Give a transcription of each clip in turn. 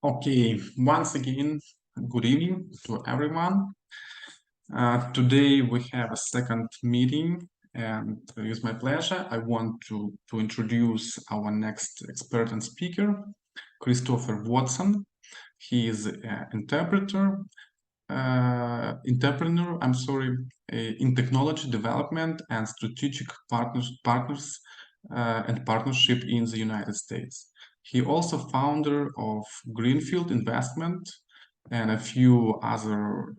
Okay, once again, good evening to everyone. Today we have a second meeting, and it's my pleasure. I want to introduce our next expert and speaker, Christopher Watson. He is an entrepreneur, in technology development and strategic partners and partnership in the United States. He also founder of Greenfield Investment and a few other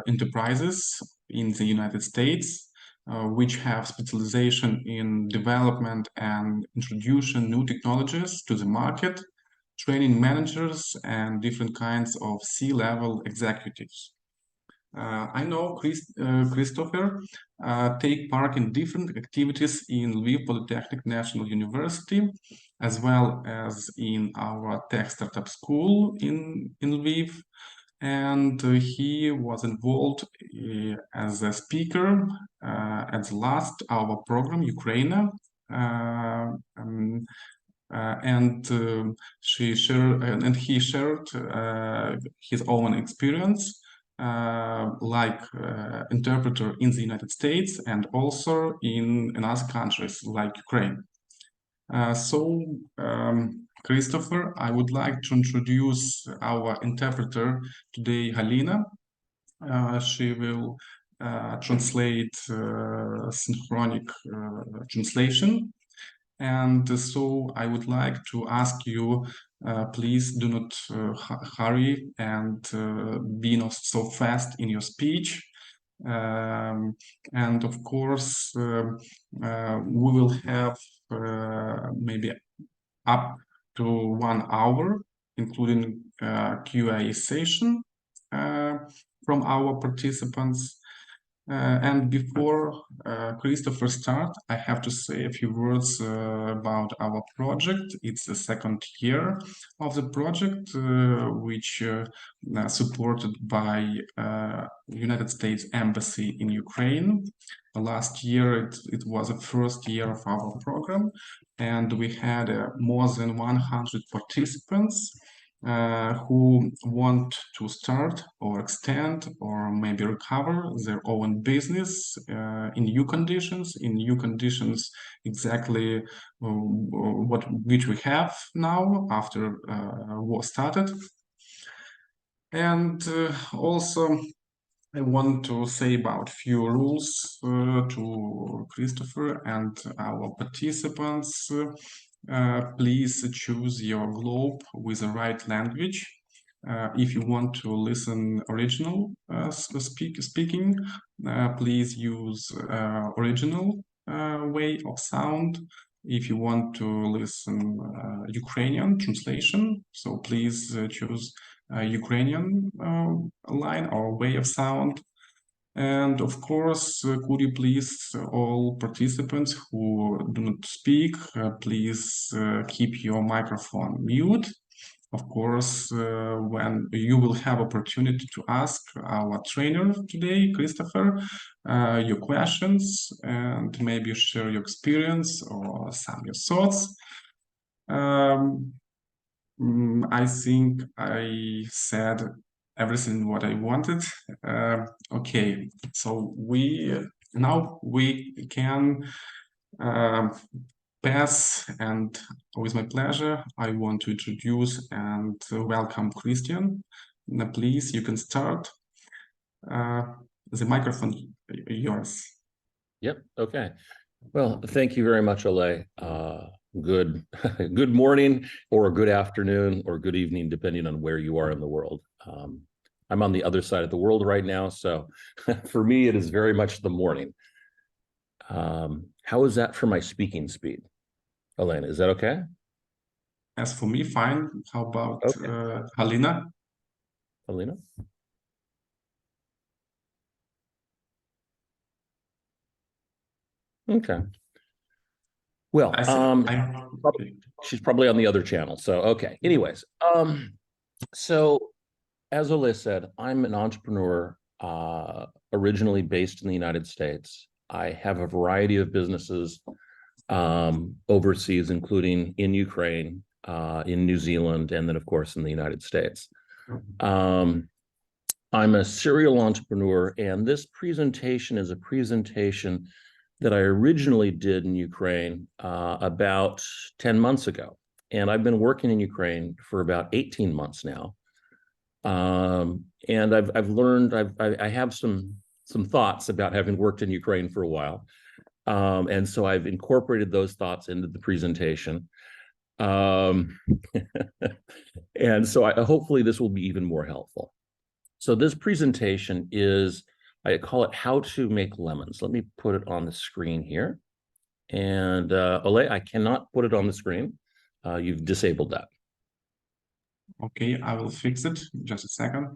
enterprises in the United States, which have specialization in development and introduction new technologies to the market, training managers and different kinds of C-level executives. I know Christopher take part in different activities in Lviv Polytechnic National University, as well as in our tech startup school in Lviv. And he was involved as a speaker at the last our program, Ukraine. He shared his own experience like interpreter in the United States and also in other countries like Ukraine. Christopher, I would like to introduce our interpreter today, Halina. She will translate synchronic translation. And so I would like to ask you, please do not hurry and be not so fast in your speech. And of course, we will have maybe up to 1 hour, including Q&A session from our participants. And before Christopher start, I have to say a few words about our project. It's the second year of the project, which supported by United States Embassy in Ukraine. Last year, it was the first year of our program, and we had more than 100 participants who want to start or extend or maybe recover their own business in new conditions, exactly which we have now after war started. And also I want to say about few rules to Christopher and our participants. Please choose your globe with the right language. If you want to listen original speaking, please use original way of sound. If you want to listen Ukrainian translation, so please choose Ukrainian line or way of sound. And of course, could you please, all participants who do not speak, please keep your microphone mute. Of course, when you will have opportunity to ask our trainer today, Christopher, your questions and maybe share your experience or some your thoughts. I think I said everything what I wanted. Okay, so now we can pass, and with my pleasure, I want to introduce and welcome Christian. Now, please, you can start. The microphone yours. Yep. Okay. Well, thank you very much, Ale. Good morning or good afternoon or good evening, depending on where you are in the world. I'm on the other side of the world right now, so for me, it is very much the morning. How is that for my speaking speed? Elena, is that okay? As for me, fine. How about Halina? Halina? Okay. Well, she's probably on the other channel. So, okay. Anyways, so as Ole said, I'm an entrepreneur originally based in the United States. I have a variety of businesses overseas, including in Ukraine, in New Zealand, and then, of course, in the United States. I'm a serial entrepreneur, and this presentation is a presentation that I originally did in Ukraine about 10 months ago. And I've been working in Ukraine for about 18 months now. And I've learned, I have some thoughts about having worked in Ukraine for a while. And so I've incorporated those thoughts into the presentation. And so hopefully this will be even more helpful. So this presentation is, I call it How to Make Lemons. Let me put it on the screen here. And Ole, I cannot put it on the screen. You've disabled that. Okay, I will fix it. Just a second.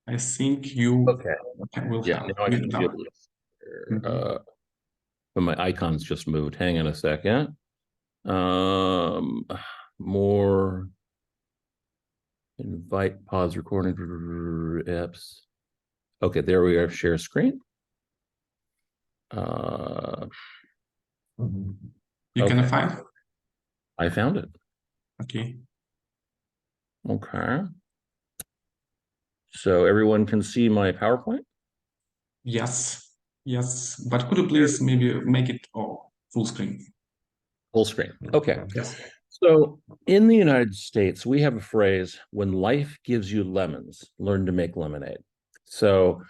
I think you will Yeah, help now I me should be now. able to, but my icons just moved. Hang on a second. More invite, pause recording apps. Okay, there we are. Share screen. You can find? I found it. Okay. Okay. So everyone can see my PowerPoint? Yes. Yes. But could you please maybe make it full screen? Full screen. Okay. Yes. So in the United States, we have a phrase, when life gives you lemons, learn to make lemonade. So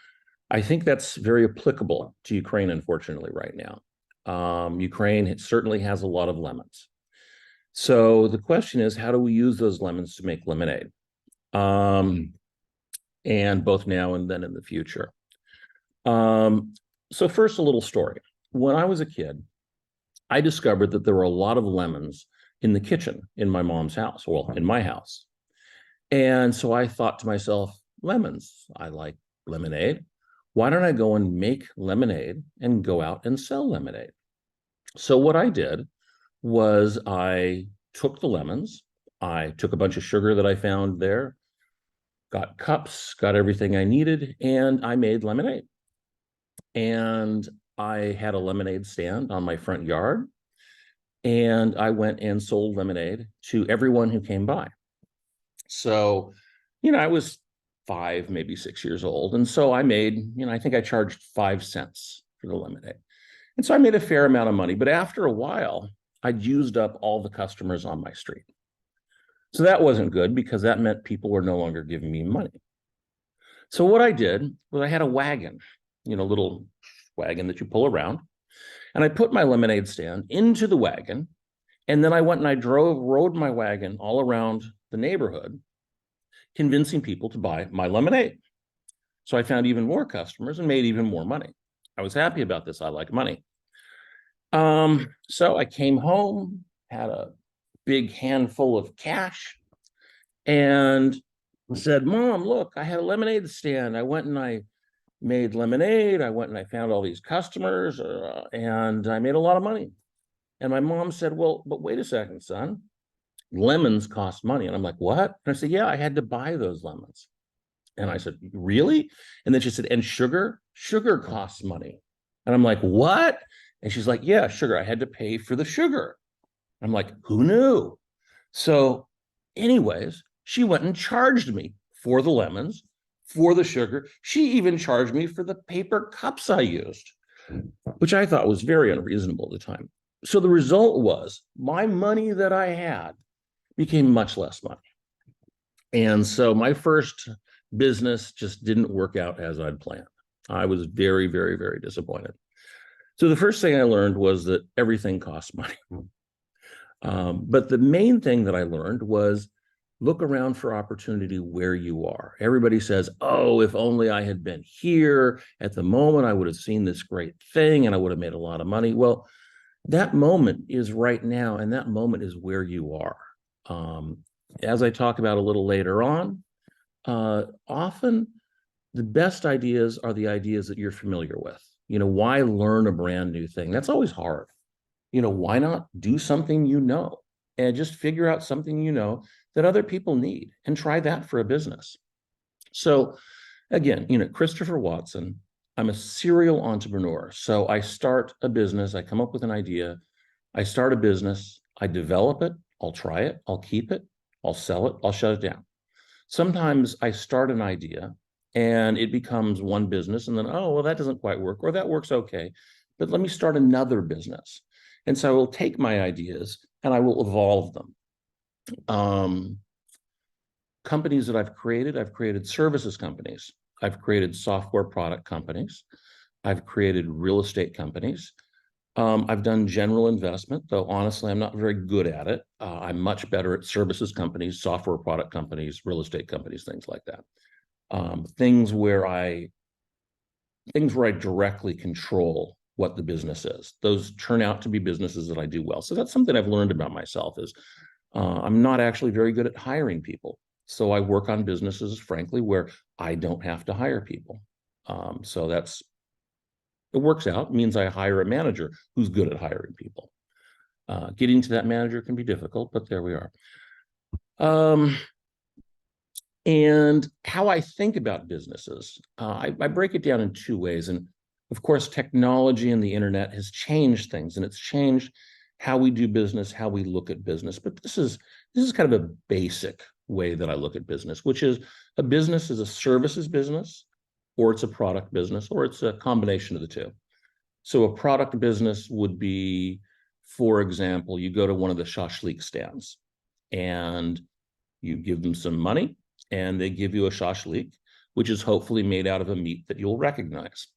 I think that's very applicable to Ukraine, unfortunately, right now. Ukraine certainly has a lot of lemons. So the question is, how do we use those lemons to make lemonade? And both now and then in the future. So first, a little story. When I was a kid, I discovered that there were a lot of lemons in the kitchen in my mom's house, well, in my house. And so I thought to myself, lemons, I like lemonade. Why don't I go and make lemonade and go out and sell lemonade? So what I did was I took the lemons, I took a bunch of sugar that I found there, got cups, got everything I needed, and I made lemonade. And I had a lemonade stand on my front yard, and I went and sold lemonade to everyone who came by. So, I was 5, maybe 6 years old. And so I made, I think I charged 5 cents for the lemonade. And so I made a fair amount of money. But after a while, I'd used up all the customers on my street. So that wasn't good, because that meant people were no longer giving me money. So what I did was I had a wagon, little wagon that you pull around. And I put my lemonade stand into the wagon. And then I went and I rode my wagon all around the neighborhood, convincing people to buy my lemonade. So I found even more customers and made even more money. I was happy about this. I like money. So I came home, had a big handful of cash, and said, Mom, look, I had a lemonade stand. I went and I made lemonade. I went and I found all these customers, and I made a lot of money. And my mom said, well, but wait a second, son. Lemons cost money. And I'm like, what? And I said, yeah, I had to buy those lemons. And I said, really? And then she said, and sugar costs money. And I'm like, what? And she's like, yeah, sugar. I had to pay for the sugar. I'm like, who knew? So anyways, she went and charged me for the lemons, for the sugar. She even charged me for the paper cups I used, which I thought was very unreasonable at the time. So the result was my money that I had became much less money. And so my first business just didn't work out as I'd planned. I was very, very, very disappointed. So the first thing I learned was that everything costs money. But the main thing that I learned was look around for opportunity where you are. Everybody says, oh, if only I had been here at the moment, I would have seen this great thing and I would have made a lot of money. Well, that moment is right now, and that moment is where you are. As I talk about a little later on, often the best ideas are the ideas that you're familiar with. Why learn a brand new thing? That's always hard. Why not do something and just figure out something that other people need and try that for a business. So again, Christopher Watson, I'm a serial entrepreneur. So I start a business, I come up with an idea, I start a business, I develop it, I'll try it, I'll keep it, I'll sell it, I'll shut it down. Sometimes I start an idea and it becomes one business, and then, oh, well, that doesn't quite work, or that works okay, but let me start another business. And so I will take my ideas and I will evolve them. Companies that I've created services companies. I've created software product companies. I've created real estate companies. I've done general investment, though honestly, I'm not very good at it. I'm much better at services companies, software product companies, real estate companies, things like that. Things where I directly control what the business is. Those turn out to be businesses that I do well. So that's something I've learned about myself is I'm not actually very good at hiring people. So I work on businesses, frankly, where I don't have to hire people. So it works out. It means I hire a manager who's good at hiring people. Getting to that manager can be difficult, but there we are. And how I think about businesses, I break it down in two ways. And of course, technology and the internet has changed things, and it's changed how we do business, how we look at business. But this is kind of a basic way that I look at business, which is a business is a services business, or it's a product business, or it's a combination of the two. So a product business would be, for example, you go to one of the shashlik stands and you give them some money and they give you a shashlik, which is hopefully made out of a meat that you'll recognize.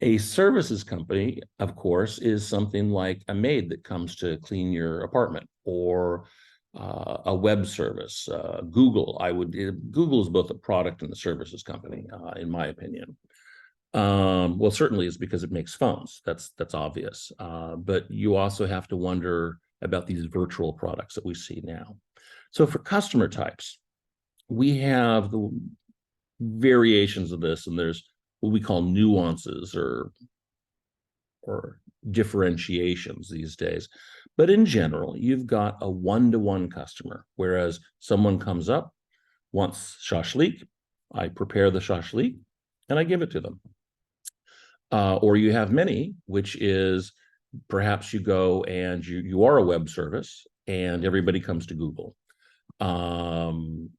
A services company, of course, is something like a maid that comes to clean your apartment, or a web service. Google is both a product and a services company, in my opinion. Well, certainly is because it makes phones. That's obvious. But you also have to wonder about these virtual products that we see now. So for customer types, we have the variations of this, and there's what we call nuances or differentiations these days. But in general, you've got a one-to-one customer, whereas someone comes up, wants shashlik, I prepare the shashlik, and I give it to them. Or you have many, which is perhaps you go and you are a web service and everybody comes to Google.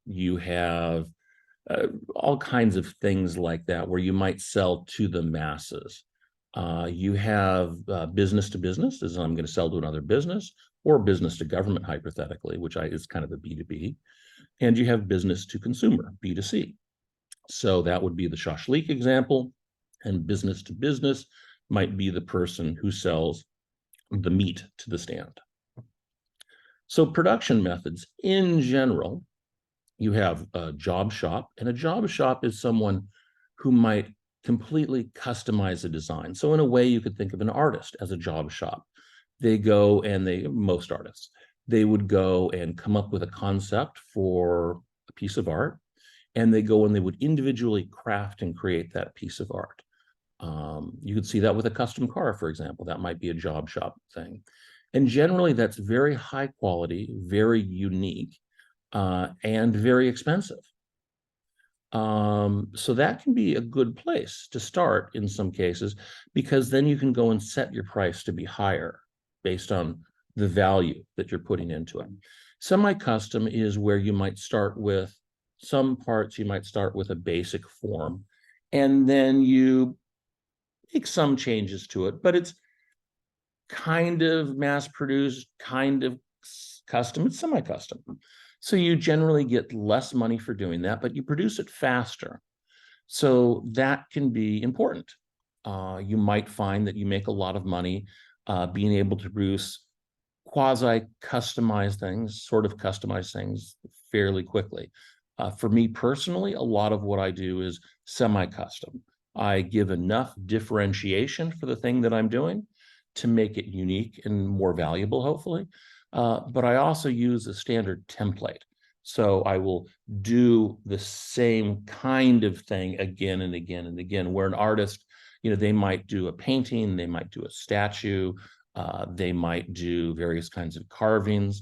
You have all kinds of things like that where you might sell to the masses. You have business to business, as I'm going to sell to another business, or business to government, hypothetically, which is kind of a B2B. And you have business to consumer, B2C. So that would be the shashlik example. And business to business might be the person who sells the meat to the stand. So production methods in general, you have a job shop, and a job shop is someone who might completely customize a design. So in a way, you could think of an artist as a job shop. They go and most artists, they would go and come up with a concept for a piece of art, and they go and they would individually craft and create that piece of art. You could see that with a custom car, for example. That might be a job shop thing. And generally, that's very high quality, very unique, and very expensive. So that can be a good place to start in some cases, because then you can go and set your price to be higher based on the value that you're putting into it. Semi-custom is where you might start with some parts, you might start with a basic form, and then you make some changes to it, but it's kind of mass-produced, kind of custom, it's semi-custom. So you generally get less money for doing that, but you produce it faster. So that can be important. You might find that you make a lot of money being able to produce quasi-customized things, sort of customized things fairly quickly. For me personally, a lot of what I do is semi-custom. I give enough differentiation for the thing that I'm doing to make it unique and more valuable, hopefully. But I also use a standard template. So I will do the same kind of thing again and again and again, where an artist, they might do a painting, they might do a statue, they might do various kinds of carvings.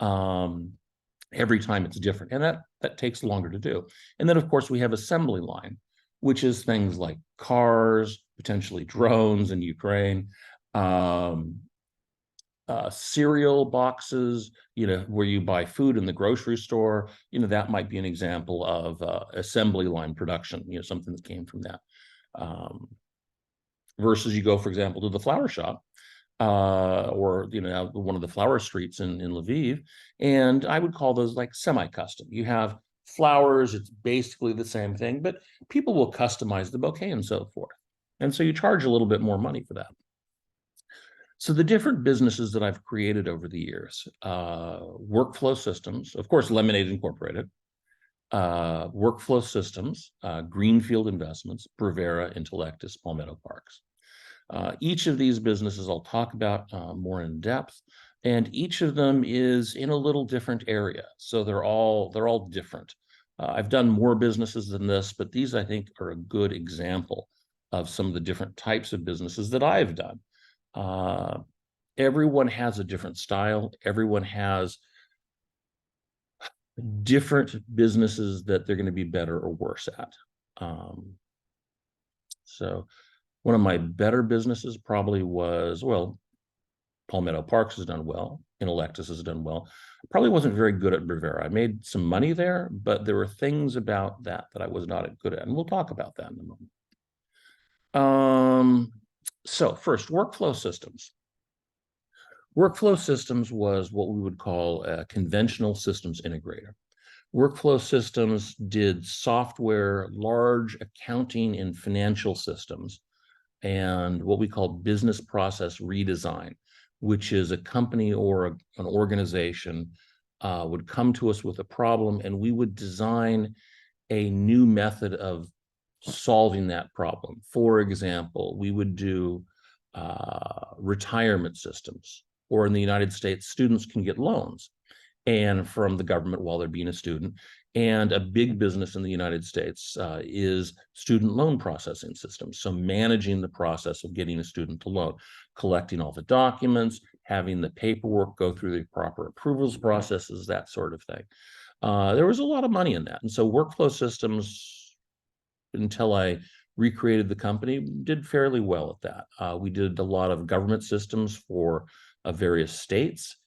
Every time it's different, and that takes longer to do. And then, of course, we have assembly line, which is things like cars, potentially drones in Ukraine, um, cereal boxes, where you buy food in the grocery store, that might be an example of assembly line production, something that came from that. Versus you go, for example, to the flower shop, or one of the flower streets in Lviv, and I would call those like semi-custom. You have flowers, it's basically the same thing, but people will customize the bouquet and so forth. And so you charge a little bit more money for that. So the different businesses that I've created over the years, workflow systems, of course, Lemonade Incorporated, workflow systems, Greenfield Investments, Brevera, Intellectus, Palmetto Parks. Each of these businesses I'll talk about more in depth, and each of them is in a little different area. So they're all different. I've done more businesses than this, but these I think are a good example of some of the different types of businesses that I've done. Everyone has a different style. Everyone has different businesses that they're going to be better or worse at. So one of my better businesses probably was, well, Palmetto Parks has done well. Intellectus has done well. Probably wasn't very good at Brevera. I made some money there, but there were things about that I was not good at. And we'll talk about that in a moment. So first, workflow systems. Workflow systems was what we would call a conventional systems integrator. Workflow systems did software, large accounting and financial systems, and what we call business process redesign, which is a company or an organization would come to us with a problem, and we would design a new method of solving that problem. For example, we would do retirement systems, or in the United States, students can get loans and from the government while they're being a student. And a big business in the United States is student loan processing systems. So managing the process of getting a student a loan, collecting all the documents, having the paperwork go through the proper approvals processes, that sort of thing. There was a lot of money in that. And so workflow systems, until I recreated the company, did fairly well at that. We did a lot of government systems for various states.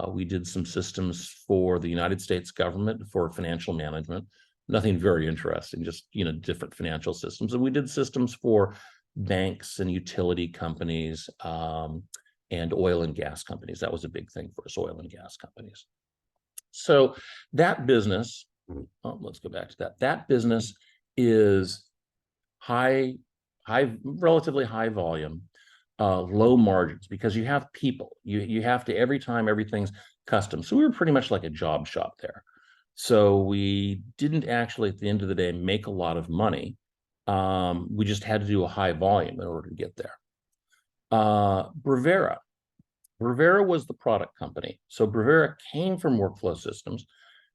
We did some systems for the United States government for financial management. Nothing very interesting, just different financial systems. And we did systems for banks and utility companies and oil and gas companies. That was a big thing for us, oil and gas companies. So that business, let's go back to that. That business is relatively high volume, low margins, because you have people. You have to, every time everything's custom. So we were pretty much like a job shop there. So we didn't actually, at the end of the day, make a lot of money. We just had to do a high volume in order to get there. Brevera. Brevera was the product company. So Brevera came from workflow systems.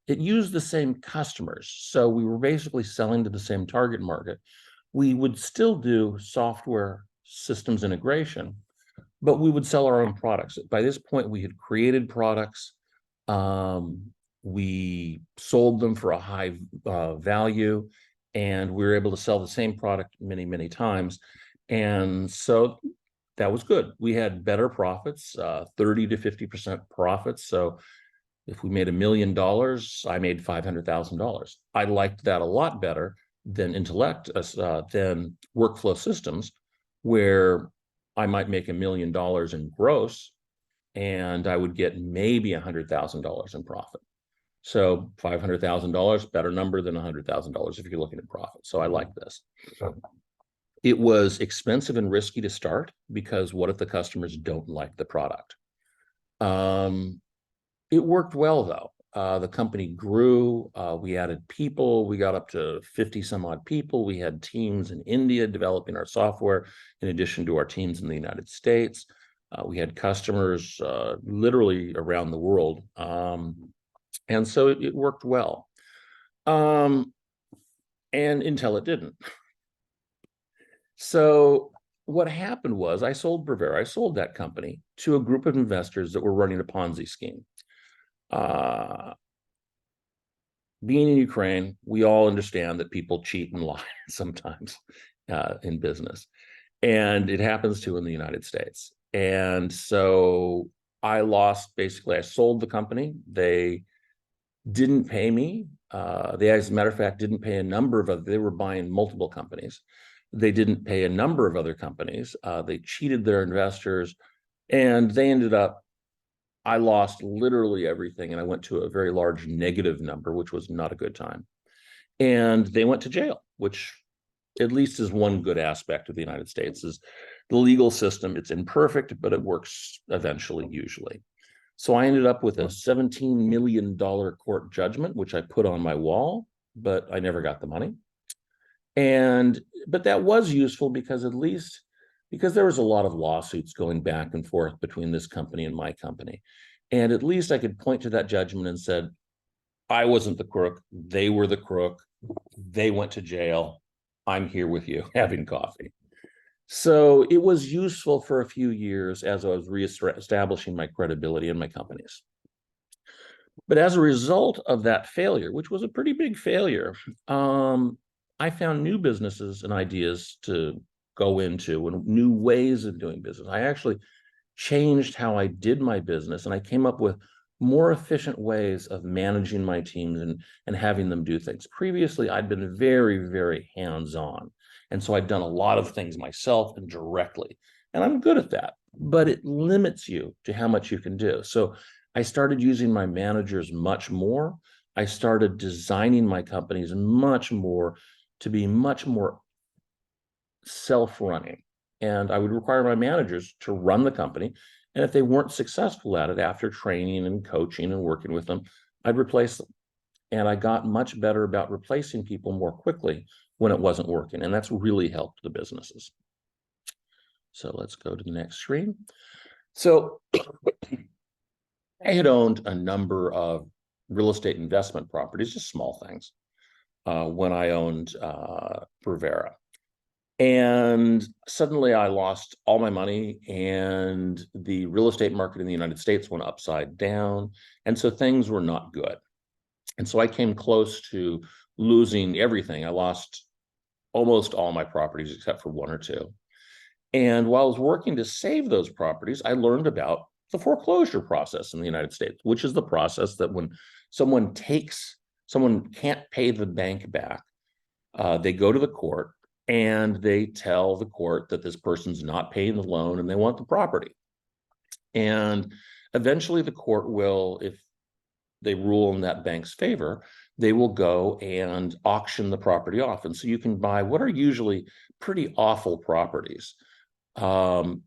It used the same customers. So we were basically selling to the same target market. We would still do software systems integration, but we would sell our own products. By this point, we had created products. We sold them for a high value, and we were able to sell the same product many, many times. And so that was good. We had better profits, 30 to 50% profits. So if we made $1 million, I made $500,000. I liked that a lot better than than workflow systems, where I might make $1 million in gross, and I would get maybe $100,000 in profit. So $500,000, better number than $100,000 if you're looking at profit. So I like this. It was expensive and risky to start, because what if the customers don't like the product? It worked well, though. The company grew. We added people. We got up to 50 some odd people. We had teams in India developing our software, in addition to our teams in the United States. We had customers literally around the world. And so it worked well. And until it didn't. So what happened was, I sold Brevera. I sold that company to a group of investors that were running a Ponzi scheme. being in Ukraine, we all understand that people cheat and lie sometimes in business. And it happens too in the United States. And so I sold the company. They didn't pay me. They, as a matter of fact, didn't pay a number of other, they were buying multiple companies. They didn't pay a number of other companies. They cheated their investors, and they ended up, I lost literally everything, and I went to a very large negative number, which was not a good time. And they went to jail, which at least is one good aspect of the United States is the legal system. It's imperfect, but it works eventually, usually. So I ended up with a $17 million court judgment, which I put on my wall, but I never got the money. But that was useful because at least, because there was a lot of lawsuits going back and forth between this company and my company. And at least I could point to that judgment and said, I wasn't the crook. They were the crook. They went to jail. I'm here with you having coffee. So it was useful for a few years as I was reestablishing my credibility in my companies. But as a result of that failure, which was a pretty big failure, I found new businesses and ideas to go into and new ways of doing business. I actually changed how I did my business, and I came up with more efficient ways of managing my teams and having them do things. Previously, I'd been very, very hands-on. And so I'd done a lot of things myself and directly. And I'm good at that, but it limits you to how much you can do. So I started using my managers much more. I started designing my companies much more to be much more self-running. And I would require my managers to run the company. And if they weren't successful at it after training and coaching and working with them, I'd replace them. And I got much better about replacing people more quickly when it wasn't working. And that's really helped the businesses. So let's go to the next screen. So I had owned a number of real estate investment properties, just small things, when I owned Brevera. And suddenly I lost all my money, and the real estate market in the United States went upside down. And so things were not good. And so I came close to losing everything. I lost almost all my properties except for one or two. And while I was working to save those properties, I learned about the foreclosure process in the United States, which is the process that when someone can't pay the bank back, they go to the court and they tell the court that this person's not paying the loan and they want the property. And eventually the court will, if they rule in that bank's favor, they will go and auction the property off. And so you can buy what are usually pretty awful properties from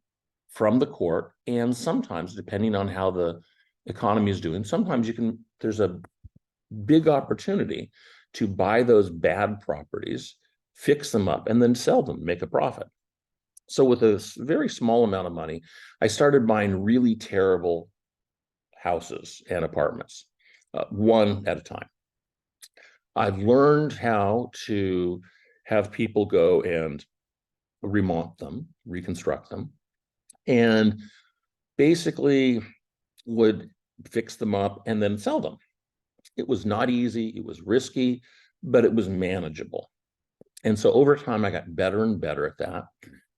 the court. And sometimes, depending on how the economy is doing, sometimes there's a big opportunity to buy those bad properties, fix them up, and then sell them, make a profit. So with a very small amount of money, I started buying really terrible houses and apartments, one at a time. I've learned how to have people go and remount them, reconstruct them, and basically would fix them up and then sell them. It was not easy, it was risky, but it was manageable. And so over time, I got better and better at that.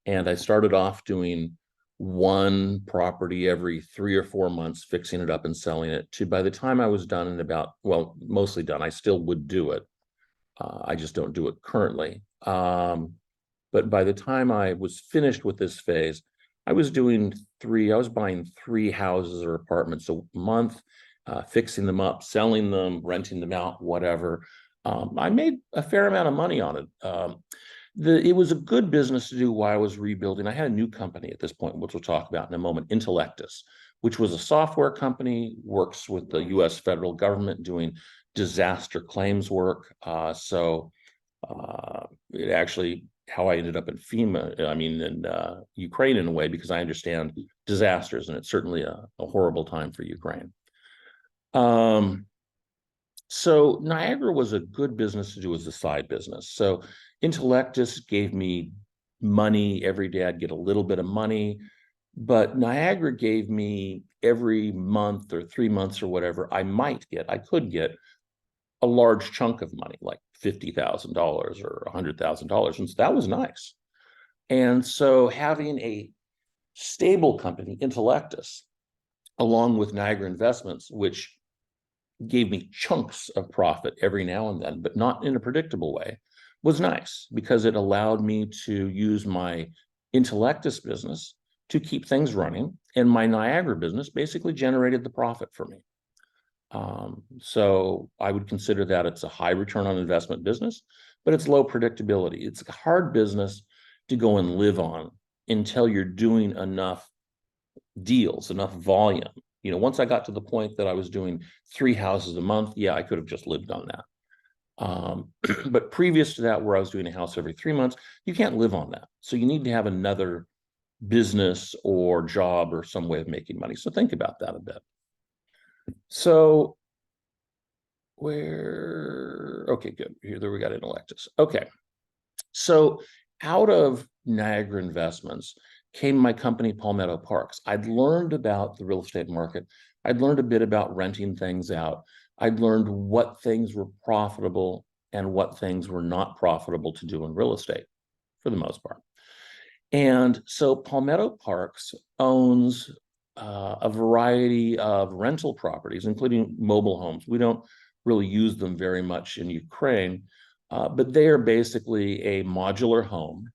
And I started off doing one property every 3 or 4 months, fixing it up and selling it, to by the time I was done in about, well, mostly done, I still would do it. I just don't do it currently. But by the time I was finished with this phase, I was buying 3 houses or apartments a month, fixing them up, selling them, renting them out, whatever. I made a fair amount of money on it. It was a good business to do while I was rebuilding. I had a new company at this point, which we'll talk about in a moment, Intellectus, which was a software company, works with the US federal government doing disaster claims work. It actually, how I ended up in Ukraine in a way, because I understand disasters, and it's certainly a horrible time for Ukraine. So Niagara was a good business to do as a side business. So Intellectus gave me money every day. I'd get a little bit of money, but Niagara gave me every month or 3 months or whatever I could get a large chunk of money, like $50,000 or $100,000. And so that was nice. And so having a stable company, Intellectus, along with Niagara Investments, which gave me chunks of profit every now and then, but not in a predictable way, was nice because it allowed me to use my Intellectus business to keep things running. And my Niagara business basically generated the profit for me. So I would consider that it's a high return on investment business, but it's low predictability. It's a hard business to go and live on until you're doing enough deals, enough volume. You know, once I got to the point that I was doing 3 houses a month, yeah, I could have just lived on that. But previous to that, where I was doing a house every 3 months, you can't live on that. So you need to have another business or job or some way of making money. So think about that a bit. So okay, good. Here, there we got Intellectus. Okay. So out of Niagara Investments came my company, Palmetto Parks. I'd learned about the real estate market. I'd learned a bit about renting things out. I'd learned what things were profitable and what things were not profitable to do in real estate, for the most part. And so Palmetto Parks owns a variety of rental properties, including mobile homes. We don't really use them very much in Ukraine, but they are basically a modular home.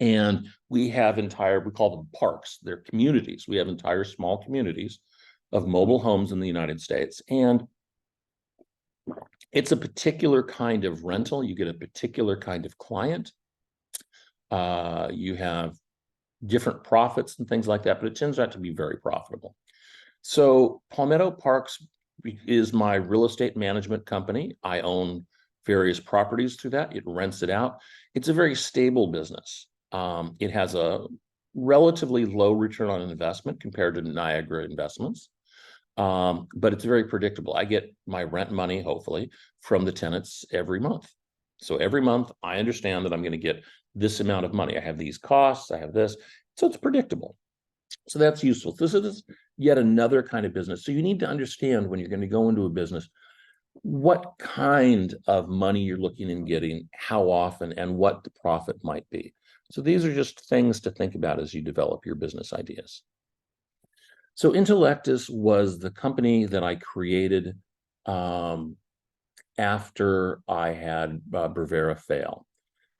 And we call them parks. They're communities. We have entire small communities of mobile homes in the United States. And it's a particular kind of rental. You get a particular kind of client. You have different profits and things like that, but it turns out to be very profitable. So Palmetto Parks is my real estate management company. I own various properties through that. It rents it out. It's a very stable business. It has a relatively low return on investment compared to Niagara Investments, but it's very predictable. I get my rent money, hopefully, from the tenants every month. So every month, I understand that I'm going to get this amount of money. I have these costs, I have this. So it's predictable. So that's useful. This is yet another kind of business. So you need to understand when you're going to go into a business, what kind of money you're looking in getting, how often, and what the profit might be. So these are just things to think about as you develop your business ideas. So Intellectus was the company that I created after I had Brevera fail.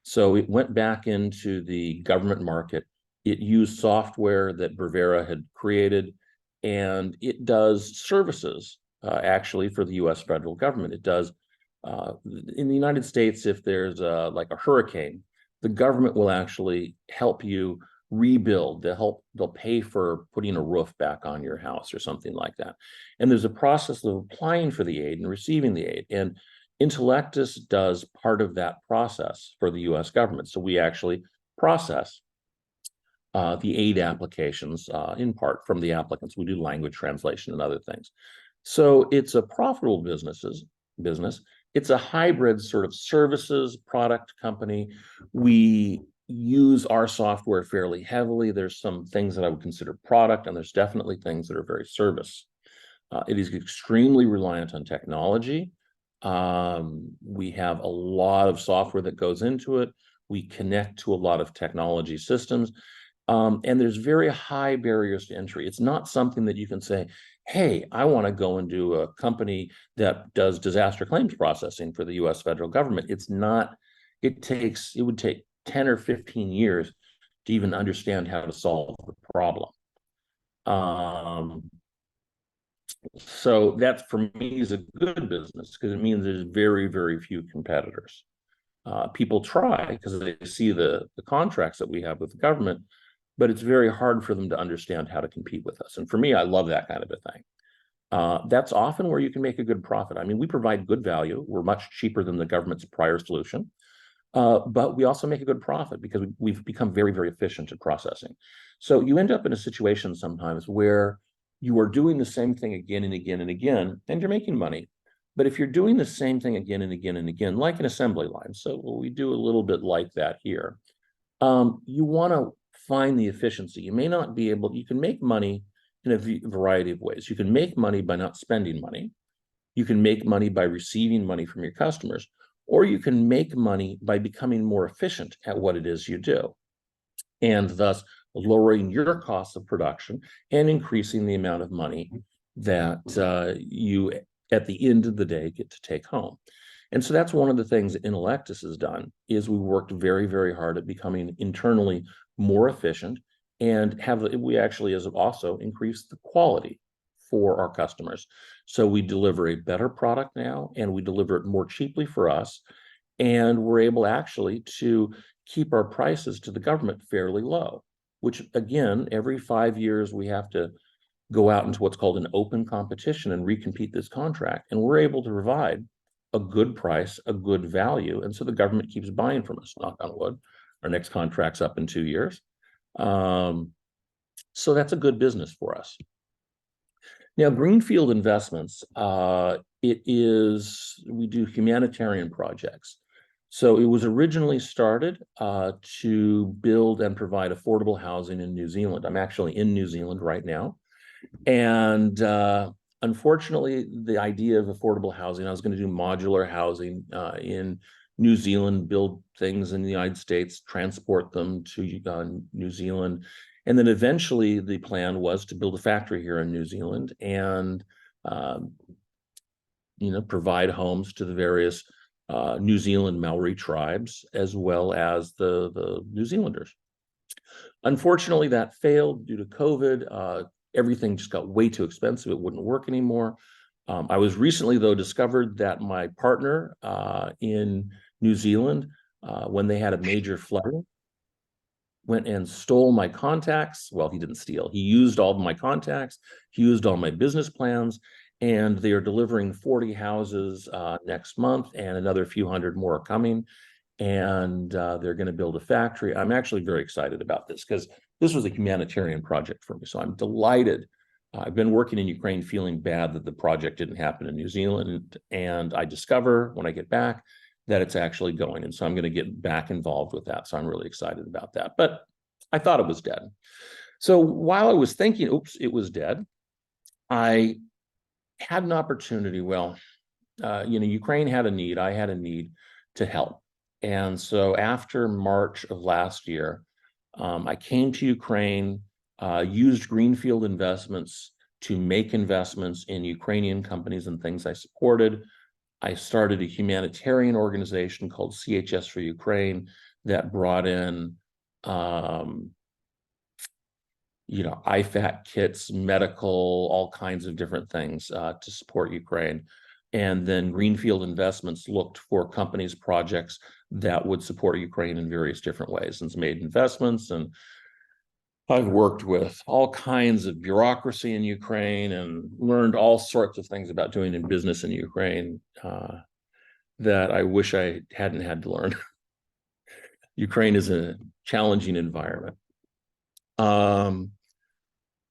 So it went back into the government market. It used software that Brevera had created, and it does services actually for the U.S. federal government. It does in the United States, if there's like a hurricane, the government will actually help you rebuild. They'll pay for putting a roof back on your house or something like that. And there's a process of applying for the aid and receiving the aid. And Intellectus does part of that process for the U.S. government. So we actually process the aid applications in part from the applicants. We do language translation and other things. So it's a profitable business. It's a hybrid sort of services product company. We use our software fairly heavily. There's some things that I would consider product, and there's definitely things that are very service. It is extremely reliant on technology. We have a lot of software that goes into it. We connect to a lot of technology systems. And there's very high barriers to entry. It's not something that you can say, hey, I want to go and do a company that does disaster claims processing for the US federal government. It's not, it would take 10 or 15 years to even understand how to solve the problem. So that for me is a good business because it means there's very, very few competitors. People try because they see the contracts that we have with the government, but it's very hard for them to understand how to compete with us. And for me, I love that kind of a thing. That's often where you can make a good profit. I mean, we provide good value. We're much cheaper than the government's prior solution, but we also make a good profit because we've become very, very efficient at processing. So you end up in a situation sometimes where you are doing the same thing again and again and again, and you're making money. But if you're doing the same thing again and again and again, like an assembly line, so we do a little bit like that here, you want to find the efficiency. You may not be able, you can make money in a variety of ways. You can make money by not spending money. You can make money by receiving money from your customers, or you can make money by becoming more efficient at what it is you do, and thus lowering your cost of production and increasing the amount of money that you, at the end of the day, get to take home. And so that's one of the things that Intellectus has done, is we worked very, very hard at becoming internally more efficient, and we actually has also increased the quality for our customers. So we deliver a better product now, and we deliver it more cheaply for us, and we're able actually to keep our prices to the government fairly low, which again, every 5 years we have to go out into what's called an open competition and recompete this contract. And we're able to provide a good price, a good value. And so the government keeps buying from us, knock on wood. Our next contract's up in 2 years. So that's a good business for us. Now, Greenfield Investments, we do humanitarian projects. So it was originally started to build and provide affordable housing in New Zealand. I'm actually in New Zealand right now. And unfortunately, the idea of affordable housing, I was going to do modular housing in New Zealand, build things in the United States, transport them to New Zealand. And then eventually the plan was to build a factory here in New Zealand and provide homes to the various New Zealand Maori tribes, as well as the New Zealanders. Unfortunately, that failed due to COVID. Everything just got way too expensive. It wouldn't work anymore. I was recently, though, discovered that my partner in New Zealand, when they had a major flooding, went and stole my contacts. Well, he didn't steal. He used all of my contacts. He used all my business plans. And they are delivering 40 houses next month, and another few hundred more are coming. And they're going to build a factory. I'm actually very excited about this because this was a humanitarian project for me. So I'm delighted. I've been working in Ukraine feeling bad that the project didn't happen in New Zealand. And I discover when I get back that it's actually going. And so I'm going to get back involved with that. So I'm really excited about that. But I thought it was dead. So while I was thinking, oops, it was dead, I had an opportunity. Well, Ukraine had a need. I had a need to help. And so after March of last year, I came to Ukraine, used Greenfield Investments to make investments in Ukrainian companies and things I supported. I started a humanitarian organization called CHS for Ukraine that brought in, IFAC kits, medical, all kinds of different things to support Ukraine. And then Greenfield Investments looked for companies, projects that would support Ukraine in various different ways, and made investments. And I've worked with all kinds of bureaucracy in Ukraine and learned all sorts of things about doing in business in Ukraine that I wish I hadn't had to learn. Ukraine is a challenging environment.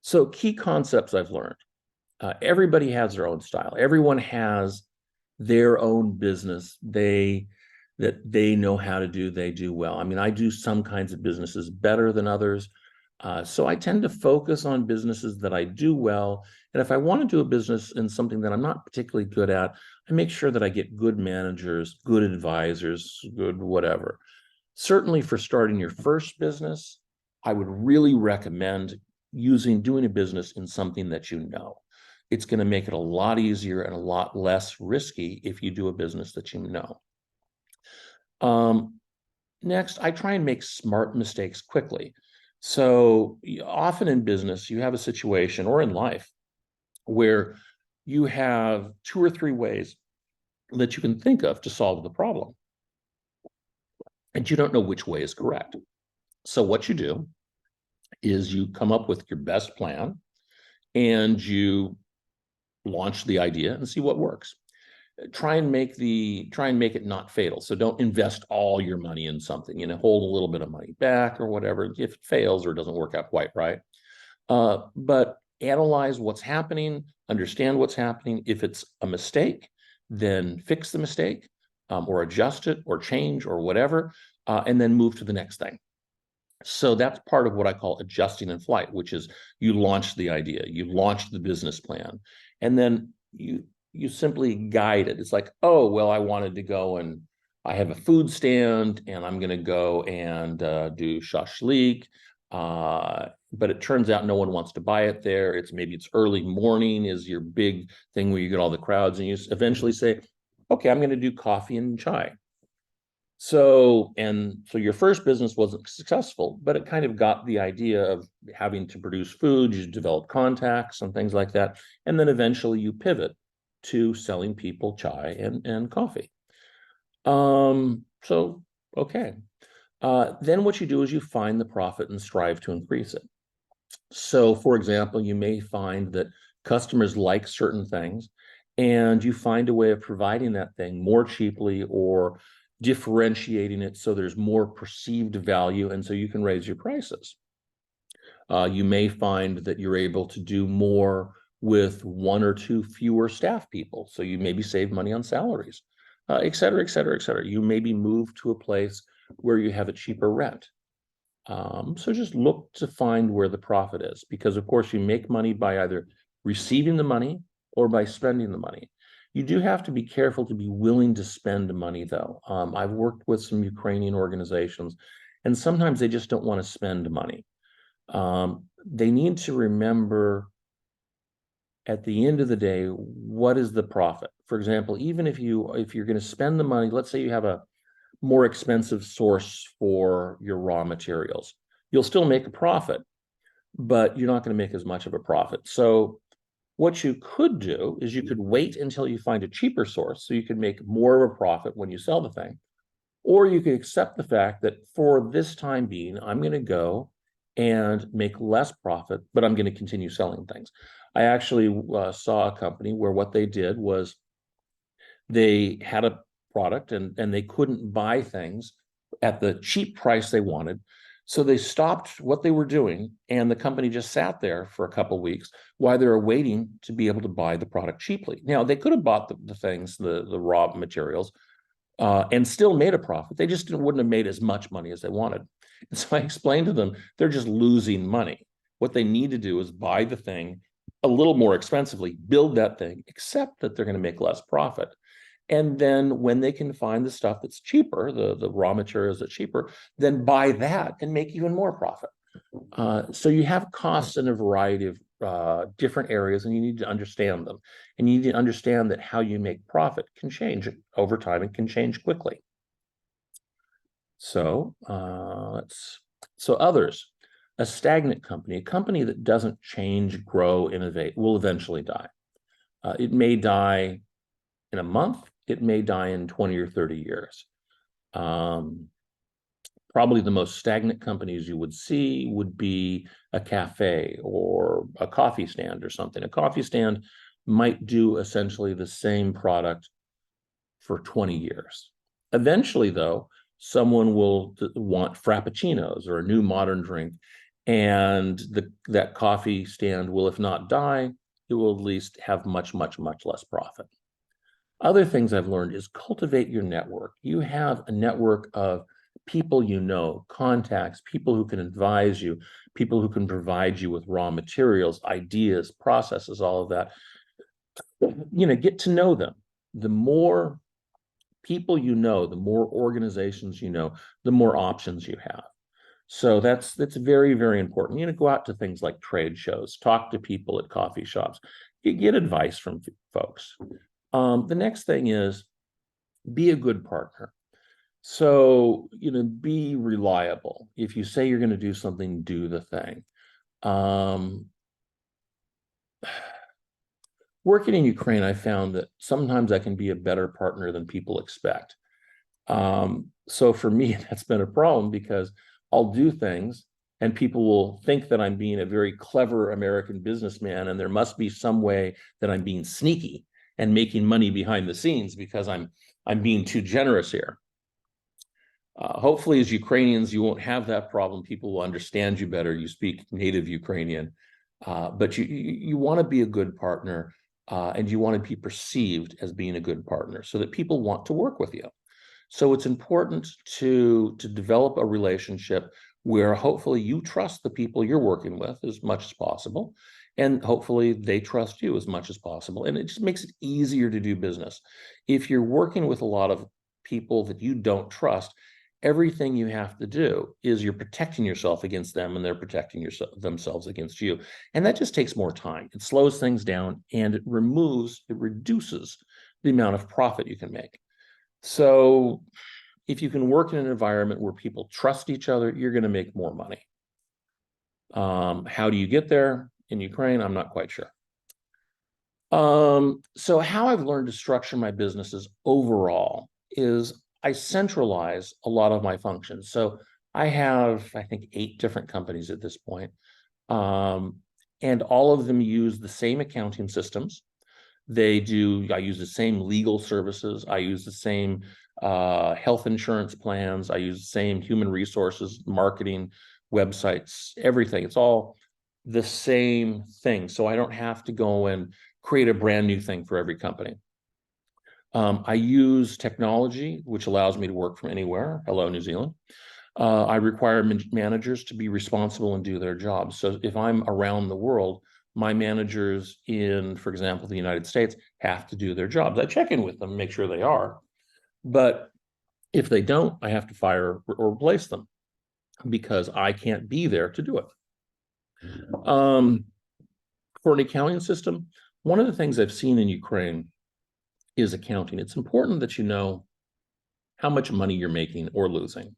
So key concepts I've learned. Everybody has their own style. Everyone has their own business that they know how to do, they do well. I mean, I do some kinds of businesses better than others. So I tend to focus on businesses that I do well. And if I want to do a business in something that I'm not particularly good at, I make sure that I get good managers, good advisors, good whatever. Certainly for starting your first business, I would really recommend doing a business in something that you know. It's going to make it a lot easier and a lot less risky if you do a business that you know. Next, I try and make smart mistakes quickly. So often in business, you have a situation, or in life, where you have 2 or 3 ways that you can think of to solve the problem, and you don't know which way is correct. So what you do is you come up with your best plan, and you launch the idea and see what works. Try and make it not fatal. So don't invest all your money in something, hold a little bit of money back or whatever if it fails or doesn't work out quite right. But analyze what's happening, understand what's happening. If it's a mistake, then fix the mistake, or adjust it or change or whatever, and then move to the next thing. So that's part of what I call adjusting in flight, which is you launch the idea, you launch the business plan, and then you you simply guide it. It's like, oh, well, I wanted to go and I have a food stand and I'm going to go and do shashlik. But it turns out no one wants to buy it there. Maybe it's early morning is your big thing where you get all the crowds, and you eventually say, okay, I'm going to do coffee and chai. So your first business wasn't successful, but it kind of got the idea of having to produce food. You develop contacts and things like that. And then eventually you pivot to selling people chai and coffee. So, okay. Then what you do is you find the profit and strive to increase it. So, for example, you may find that customers like certain things, and you find a way of providing that thing more cheaply or differentiating it so there's more perceived value, and so you can raise your prices. You may find that you're able to do more with one or two fewer staff people, so you maybe save money on salaries, et cetera, et cetera, et cetera. You maybe move to a place where you have a cheaper rent. So just look to find where the profit is, because of course you make money by either receiving the money or by spending the money. You do have to be careful to be willing to spend money, though. I've worked with some Ukrainian organizations, and sometimes they just don't want to spend money. They need to remember at the end of the day, what is the profit? For example, even if you're going to spend the money, let's say you have a more expensive source for your raw materials, you'll still make a profit, but you're not going to make as much of a profit. So what you could do is you could wait until you find a cheaper source so you can make more of a profit when you sell the thing. Or you could accept the fact that for this time being, I'm going to go and make less profit, but I'm going to continue selling things. I actually saw a company where what they did was they had a product and they couldn't buy things at the cheap price they wanted. So they stopped what they were doing, and the company just sat there for a couple of weeks while they were waiting to be able to buy the product cheaply. Now, they could have bought the things, the raw materials, and still made a profit. They just wouldn't have made as much money as they wanted. And so I explained to them, they're just losing money. What they need to do is buy the thing a little more expensively, build that thing, accept that they're going to make less profit. And then when they can find the stuff that's cheaper, the raw materials that's cheaper, then buy that and make even more profit. So you have costs in a variety of different areas, and you need to understand them. And you need to understand that how you make profit can change over time and can change quickly. So others, a stagnant company, a company that doesn't change, grow, innovate, will eventually die. It may die in a month. It may die in 20 or 30 years. Probably the most stagnant companies you would see would be a cafe or a coffee stand or something. A coffee stand might do essentially the same product for 20 years. Eventually, though, someone will want frappuccinos or a new modern drink, and that coffee stand will, if not die, it will at least have much, much, much less profit. Other things I've learned is cultivate your network. You have a network of people you know, contacts, people who can advise you, people who can provide you with raw materials, ideas, processes, all of that. Get to know them. The more people you know, the more organizations you know, the more options you have. So that's very, very important. Go out to things like trade shows, talk to people at coffee shops, get advice from folks. The next thing is be a good partner. So, be reliable. If you say you're going to do something, do the thing. Working in Ukraine, I found that sometimes I can be a better partner than people expect. So for me, that's been a problem because I'll do things and people will think that I'm being a very clever American businessman, and there must be some way that I'm being sneaky and making money behind the scenes because I'm being too generous here. Hopefully, as Ukrainians, you won't have that problem. People will understand you better. You speak native Ukrainian, but you want to be a good partner, and you want to be perceived as being a good partner so that people want to work with you. So it's important to develop a relationship where hopefully you trust the people you're working with as much as possible, And hopefully they trust you as much as possible. And it just makes it easier to do business. If you're working with a lot of people that you don't trust, everything you have to do is you're protecting yourself against them and they're protecting themselves against you. And that just takes more time. It slows things down and it reduces the amount of profit you can make. So if you can work in an environment where people trust each other, you're going to make more money. How do you get there in Ukraine? I'm not quite sure. So how I've learned to structure my businesses overall is I centralize a lot of my functions. So I have, I think, 8 different companies at this point. And all of them use the same accounting systems. I use the same legal services. I use the same health insurance plans. I use the same human resources, marketing, websites, everything. It's all the same thing. So I don't have to go and create a brand new thing for every company. I use technology, which allows me to work from anywhere. Hello, New Zealand. I require managers to be responsible and do their jobs. So if I'm around the world, my managers in, for example, the United States have to do their jobs. I check in with them, make sure they are. But if they don't, I have to fire or replace them because I can't be there to do it. For an accounting system, one of the things I've seen in Ukraine is accounting. It's important that you know how much money you're making or losing.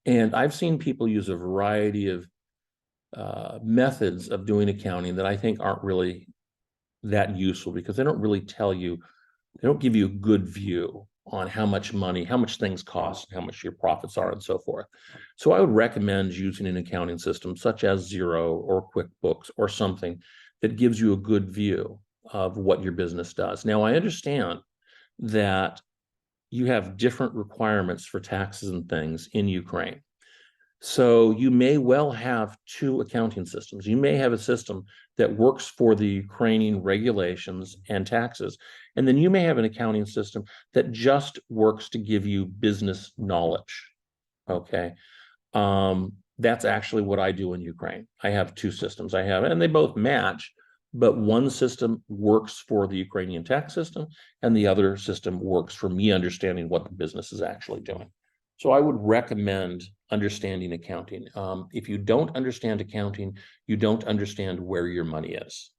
And I've seen people use a variety of methods of doing accounting that I think aren't really that useful because they don't really tell you, they don't give you a good view on how much money, how much things cost, how much your profits are, and so forth. So I would recommend using an accounting system such as Xero or QuickBooks or something that gives you a good view of what your business does. Now, I understand that you have different requirements for taxes and things in Ukraine. So you may well have 2 accounting systems. You may have a system that works for the Ukrainian regulations and taxes. And then you may have an accounting system that just works to give you business knowledge. Okay. That's actually what I do in Ukraine. I have 2 systems. And they both match, but one system works for the Ukrainian tax system, and the other system works for me understanding what the business is actually doing. So I would recommend understanding accounting. If you don't understand accounting, you don't understand where your money is.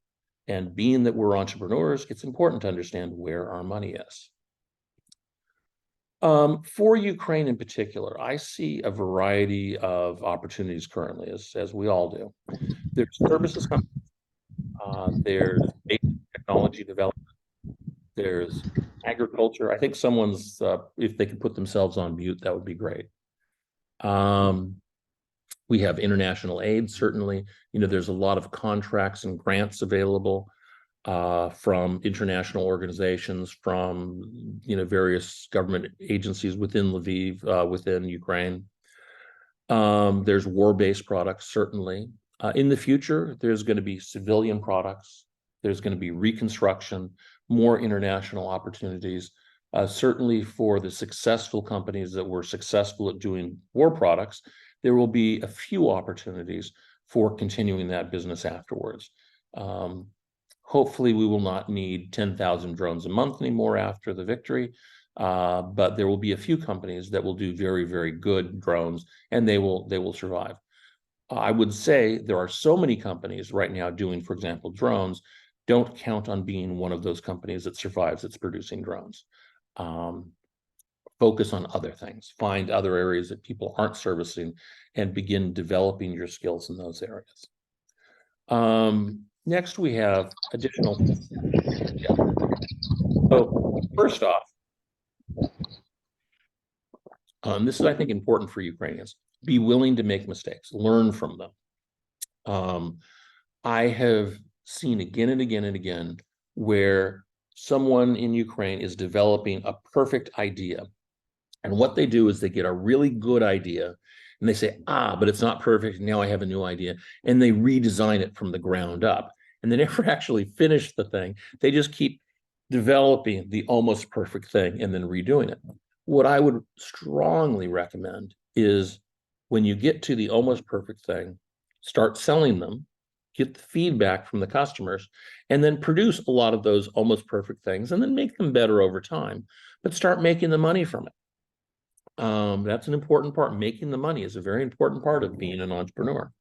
And being that we're entrepreneurs, it's important to understand where our money is. For Ukraine in particular, I see a variety of opportunities currently, as we all do. There's services companies, there's basic technology development, there's agriculture. I think if they could put themselves on mute, that would be great. We have international aid, certainly. There's a lot of contracts and grants available from international organizations, from various government agencies within Lviv, within Ukraine. There's war-based products, certainly. In the future, there's going to be civilian products. There's going to be reconstruction, more international opportunities. Certainly for the successful companies that were successful at doing war products, there will be a few opportunities for continuing that business afterwards. Hopefully, we will not need 10,000 drones a month anymore after the victory, but there will be a few companies that will do very, very good drones, and they will survive. I would say there are so many companies right now doing, for example, drones. Don't count on being one of those companies that survives that's producing drones. Focus on other things. Find other areas that people aren't servicing and begin developing your skills in those areas. Next, we have additional. Yeah. So first off, this is, I think, important for Ukrainians. Be willing to make mistakes. Learn from them. I have seen again and again and again where someone in Ukraine is developing a perfect idea. And what they do is they get a really good idea and they say, but it's not perfect. Now I have a new idea. And they redesign it from the ground up. And they never actually finish the thing. They just keep developing the almost perfect thing and then redoing it. What I would strongly recommend is when you get to the almost perfect thing, start selling them get the feedback from the customers, and then produce a lot of those almost perfect things, and then make them better over time, but start making the money from it. That's an important part. Making the money is a very important part of being an entrepreneur.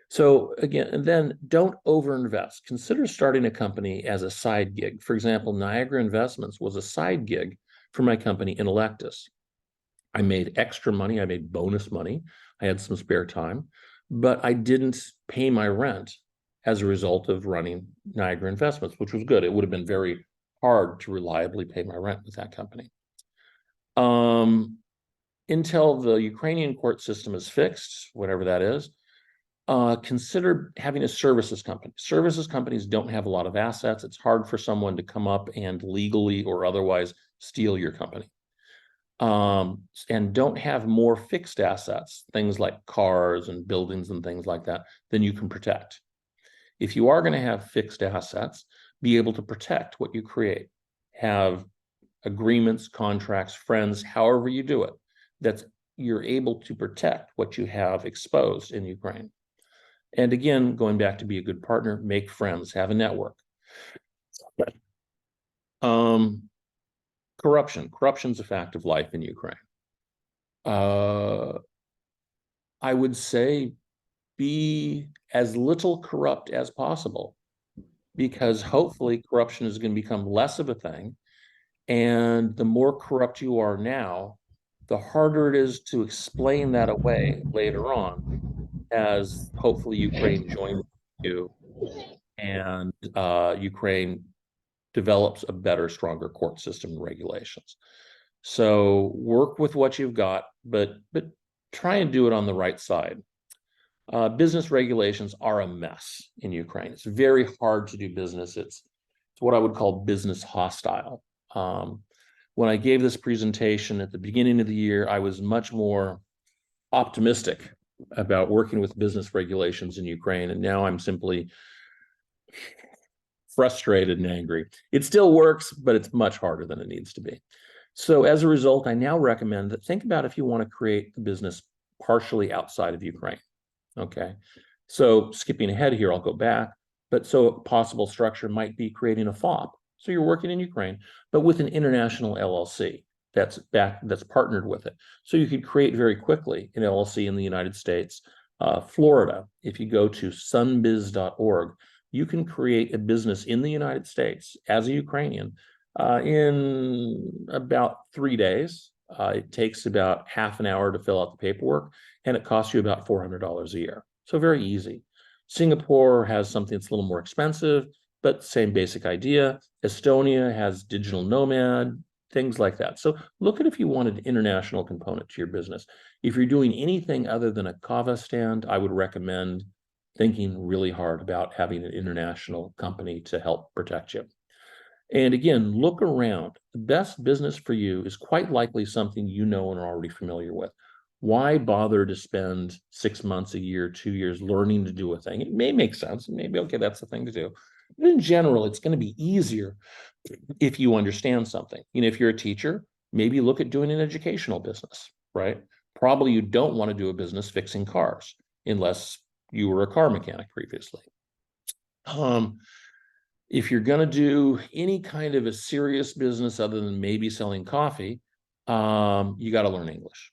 So again, and then don't overinvest. Consider starting a company as a side gig. For example, Niagara Investments was a side gig for my company Intellectus. I made extra money. I made bonus money. I had some spare time, but I didn't pay my rent as a result of running Niagara Investments, which was good. It would have been very hard to reliably pay my rent with that company. Until the Ukrainian court system is fixed, whatever that is, consider having a services company. Services companies don't have a lot of assets. It's hard for someone to come up and legally or otherwise steal your company. And don't have more fixed assets, things like cars and buildings and things like that, than you can protect. If you are going to have fixed assets, be able to protect what you create. Have agreements, contracts, friends, however you do it, that's you're able to protect what you have exposed in Ukraine. And again, going back to be a good partner, make friends, have a network. Corruption's a fact of life in Ukraine. I would say be as little corrupt as possible, because hopefully corruption is going to become less of a thing. And the more corrupt you are now, the harder it is to explain that away later on, as hopefully Ukraine joins you and Ukraine develops a better, stronger court system and regulations. So work with what you've got, but try and do it on the right side. Business regulations are a mess in Ukraine. It's very hard to do business. It's what I would call business hostile. When I gave this presentation at the beginning of the year, I was much more optimistic about working with business regulations in Ukraine, and now I'm simply frustrated and angry. It still works, but it's much harder than it needs to be. So as a result, I now recommend that think about if you want to create a business partially outside of Ukraine. Okay, so skipping ahead here, I'll go back. But so a possible structure might be creating a FOP. So you're working in Ukraine, but with an international LLC that's partnered with it. So you could create very quickly an LLC in the United States, Florida. If you go to sunbiz.org, you can create a business in the United States as a Ukrainian in about 3 days. It takes about half an hour to fill out the paperwork, and it costs you about $400 a year. So very easy. Singapore has something that's a little more expensive, but same basic idea. Estonia has digital nomad, things like that. So look at if you want an international component to your business. If you're doing anything other than a kava stand, I would recommend thinking really hard about having an international company to help protect you. And again, look around. The best business for you is quite likely something you know and are already familiar with. Why bother to spend 6 months, a year, 2 years learning to do a thing? It may make sense. Maybe, okay, that's the thing to do. But in general, it's going to be easier if you understand something. You know, if you're a teacher, maybe look at doing an educational business, right? Probably you don't want to do a business fixing cars unless you were a car mechanic previously. If you're going to do any kind of a serious business other than maybe selling coffee, you got to learn English.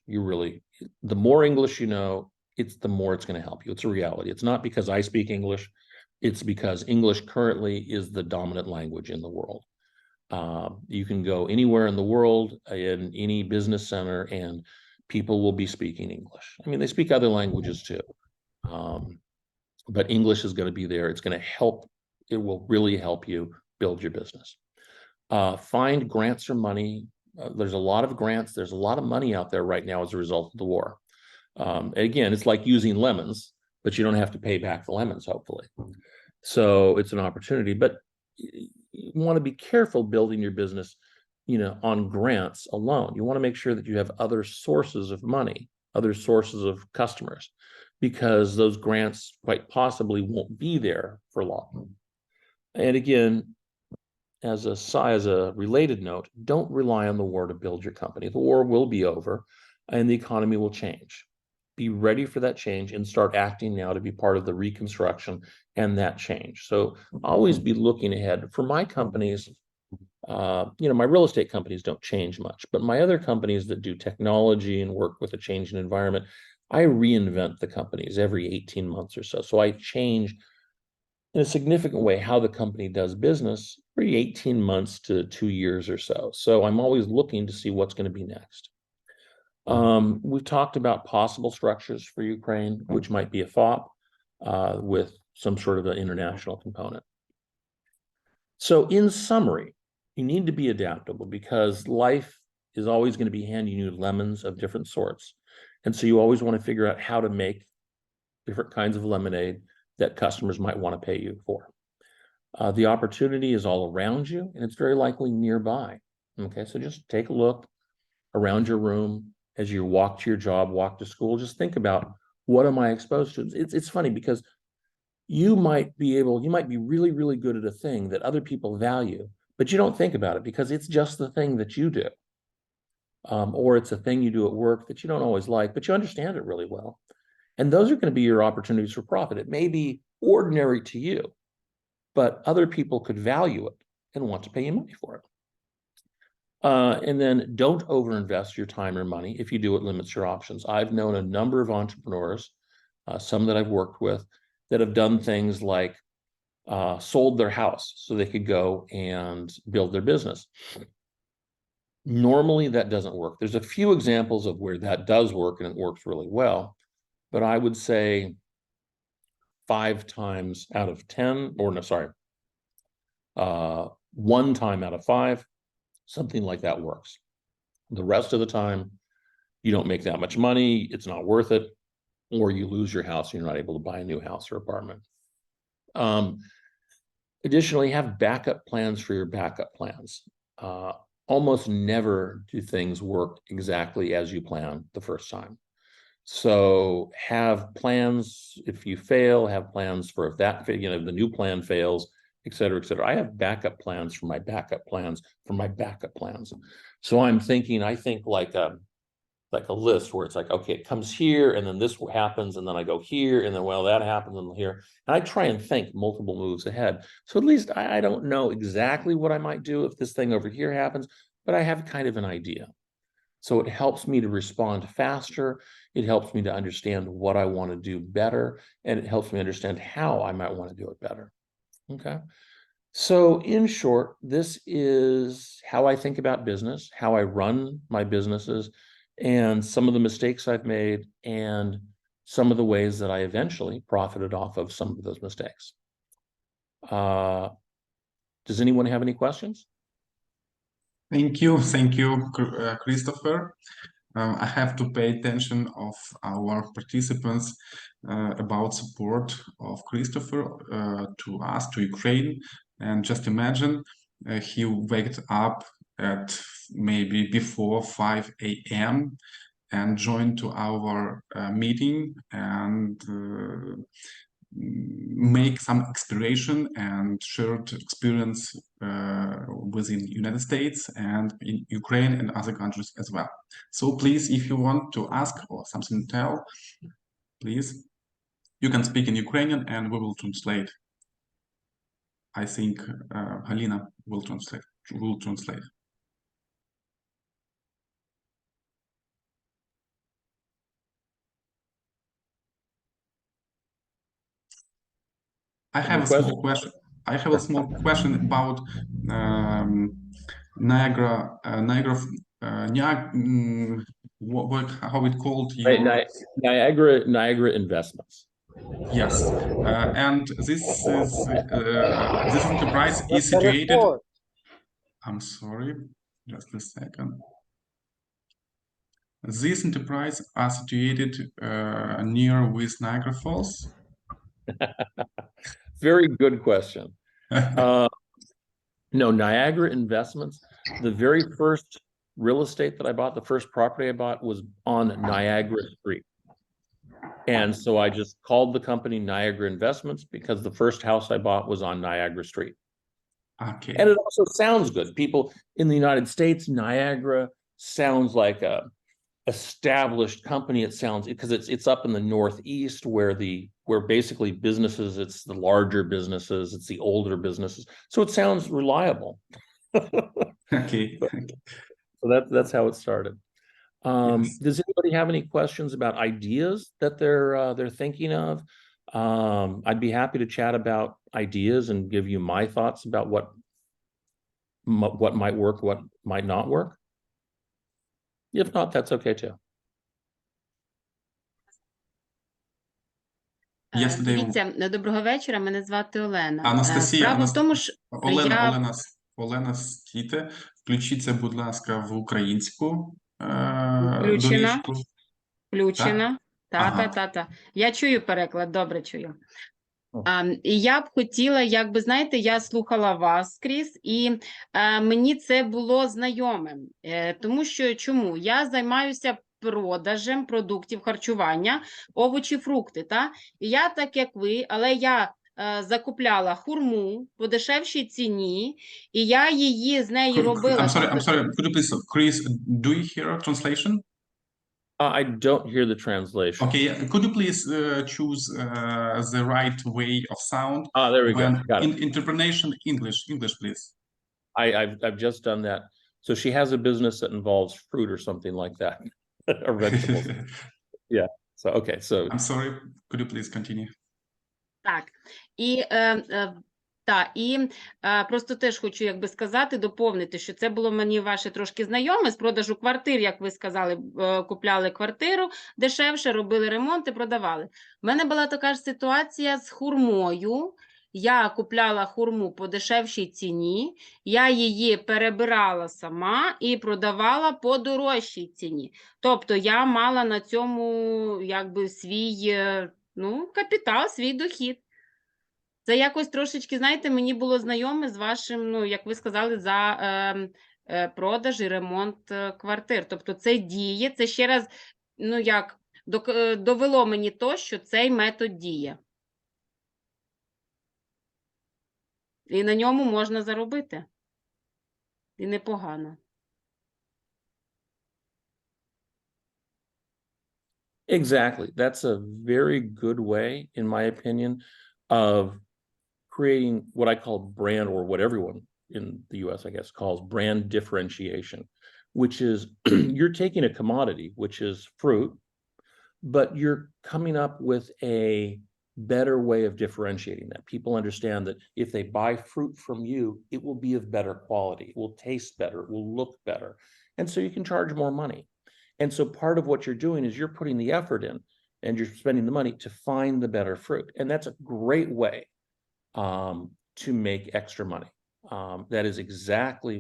The more English you know, the more it's going to help you. It's a reality. It's not because I speak English. It's because English currently is the dominant language in the world. You can go anywhere in the world, in any business center, and people will be speaking English. I mean, they speak other languages too. But English is going to be there. It's going to help. It will really help you build your business. Find grants or money. There's a lot of grants. There's a lot of money out there right now as a result of the war. Again, it's like using lemons, but you don't have to pay back the lemons, hopefully. So it's an opportunity, but you want to be careful building your business, on grants alone. You want to make sure that you have other sources of money, other sources of customers, because those grants quite possibly won't be there for long. And again, as a related note, don't rely on the war to build your company. The war will be over and the economy will change. be ready for that change and start acting now to be part of the reconstruction and that change. So always be looking ahead. For my companies, my real estate companies don't change much, but my other companies that do technology and work with a changing environment, I reinvent the companies every 18 months or so. So I change in a significant way how the company does business every 18 months to 2 years or so. So I'm always looking to see what's going to be next. We've talked about possible structures for Ukraine, which might be a FOP with some sort of an international component. So in summary, you need to be adaptable because life is always going to be handing you lemons of different sorts. And so you always want to figure out how to make different kinds of lemonade that customers might want to pay you for. The opportunity is all around you, and it's very likely nearby. Okay, so just take a look around your room as you walk to your job, walk to school. Just think about, what am I exposed to? It's funny because you might be really, really good at a thing that other people value, but you don't think about it because it's just the thing that you do. Or it's a thing you do at work that you don't always like, but you understand it really well. And those are going to be your opportunities for profit. It may be ordinary to you, but other people could value it and want to pay you money for it. And then don't overinvest your time or money. If you do, it limits your options. I've known a number of entrepreneurs, some that I've worked with, that have done things like sold their house so they could go and build their business. Normally, that doesn't work. There's a few examples of where that does work and it works really well. But I would say 5 times out of 10, or no, sorry, 1 time out of 5, something like that works. The rest of the time, you don't make that much money, it's not worth it, or you lose your house and you're not able to buy a new house or apartment. Additionally, have backup plans for your backup plans. Almost never do things work exactly as you plan the first time. So have plans if you fail, have plans for if that, the new plan fails, et cetera, et cetera. I have backup plans for my backup plans for my backup plans. So I think like a list where it's like, okay, it comes here and then this happens and then I go here and then, well, that happens and here. And I try and think multiple moves ahead. So at least I don't know exactly what I might do if this thing over here happens, but I have kind of an idea. So it helps me to respond faster. It helps me to understand what I want to do better. And it helps me understand how I might want to do it better. Okay. So in short, this is how I think about business, how I run my businesses, and some of the mistakes I've made, and some of the ways that I eventually profited off of some of those mistakes. Does anyone have any questions? Thank you, Christopher. I have to pay attention of our participants about support of Christopher to us, to Ukraine. And just imagine he waked up at maybe before 5 a.m. and joined to our meeting and make some exploration and shared experience within United States and in Ukraine and other countries as well. So please, if you want to ask or something to tell, please, you can speak in Ukrainian and we will translate. I think Halina will translate. I have a small question. I have a small question about Niagara. How it called your Niagara Investments. Yes, and this enterprise is situated. I'm sorry, just a second. This enterprise are situated near with Niagara Falls. Very good question. No, Niagara Investments, the very first real estate that I bought, the first property I bought was on Niagara Street. And so I just called the company Niagara Investments because the first house I bought was on Niagara Street. Okay. And it also sounds good. People in the United States, Niagara sounds like a established company. It sounds, because it's up in the Northeast where basically businesses, it's the larger businesses, it's the older businesses. So it sounds reliable. Okay. So that's how it started. Yes. Does anybody have any questions about ideas that they're thinking of? I'd be happy to chat about ideas and give you my thoughts about what might work, what might not work. If not, that's okay too. Yesterday, Дивіться, доброго вечора. Мене звати Олена. Анастасія, Справа в тому, що Олена стійте, включіться, будь ласка, в українську включена. доріжку. Включена. Ага. Та. Я чую переклад, добре чую. І я б хотіла, якби, знаєте, я слухала вас скрізь, і мені це було знайомим. Тому що, чому? Я займаюся продажем продуктів харчування, овочі, фрукти, та? І я так, як ви, але я закупляла хурму по дешевшій ціні, і я її з неї робила. I'm sorry, could you please, Chris, do you hear a translation? I don't hear the translation. Okay, could you please choose the right way of sound? There we go. Got it. Interpretation, English, please. I've just done that. So she has a business that involves fruit or something like that, or vegetables. Yeah. So okay. So I'm sorry. Could you please continue? Так. І просто теж хочу, якби сказати, доповнити, що це було мені ваше трошки знайоме з продажу квартир, як ви сказали, купляли квартиру дешевше, робили ремонт і продавали. У мене була така ж ситуація з хурмою. Я купляла хурму по дешевшій ціні, я її перебирала сама і продавала по дорожчій ціні. Тобто я мала на цьому якби свій капітал, свій дохід. Це якось трошечки, знаєте, мені було знайоме з вашим, як ви сказали, за продаж і ремонт квартир. Тобто це діє, це ще раз, довело мені то, що цей метод діє. І на ньому можна заробити. І непогано. Exactly. That's a very good way, in my opinion, of creating what I call brand, or what everyone in the US, I guess, calls brand differentiation, which is you're taking a commodity, which is fruit, but you're coming up with a better way of differentiating that. People understand that if they buy fruit from you, it will be of better quality, it will taste better, it will look better. And so you can charge more money. And so part of what you're doing is you're putting the effort in and you're spending the money to find the better fruit. And that's a great way to make extra money. That is exactly,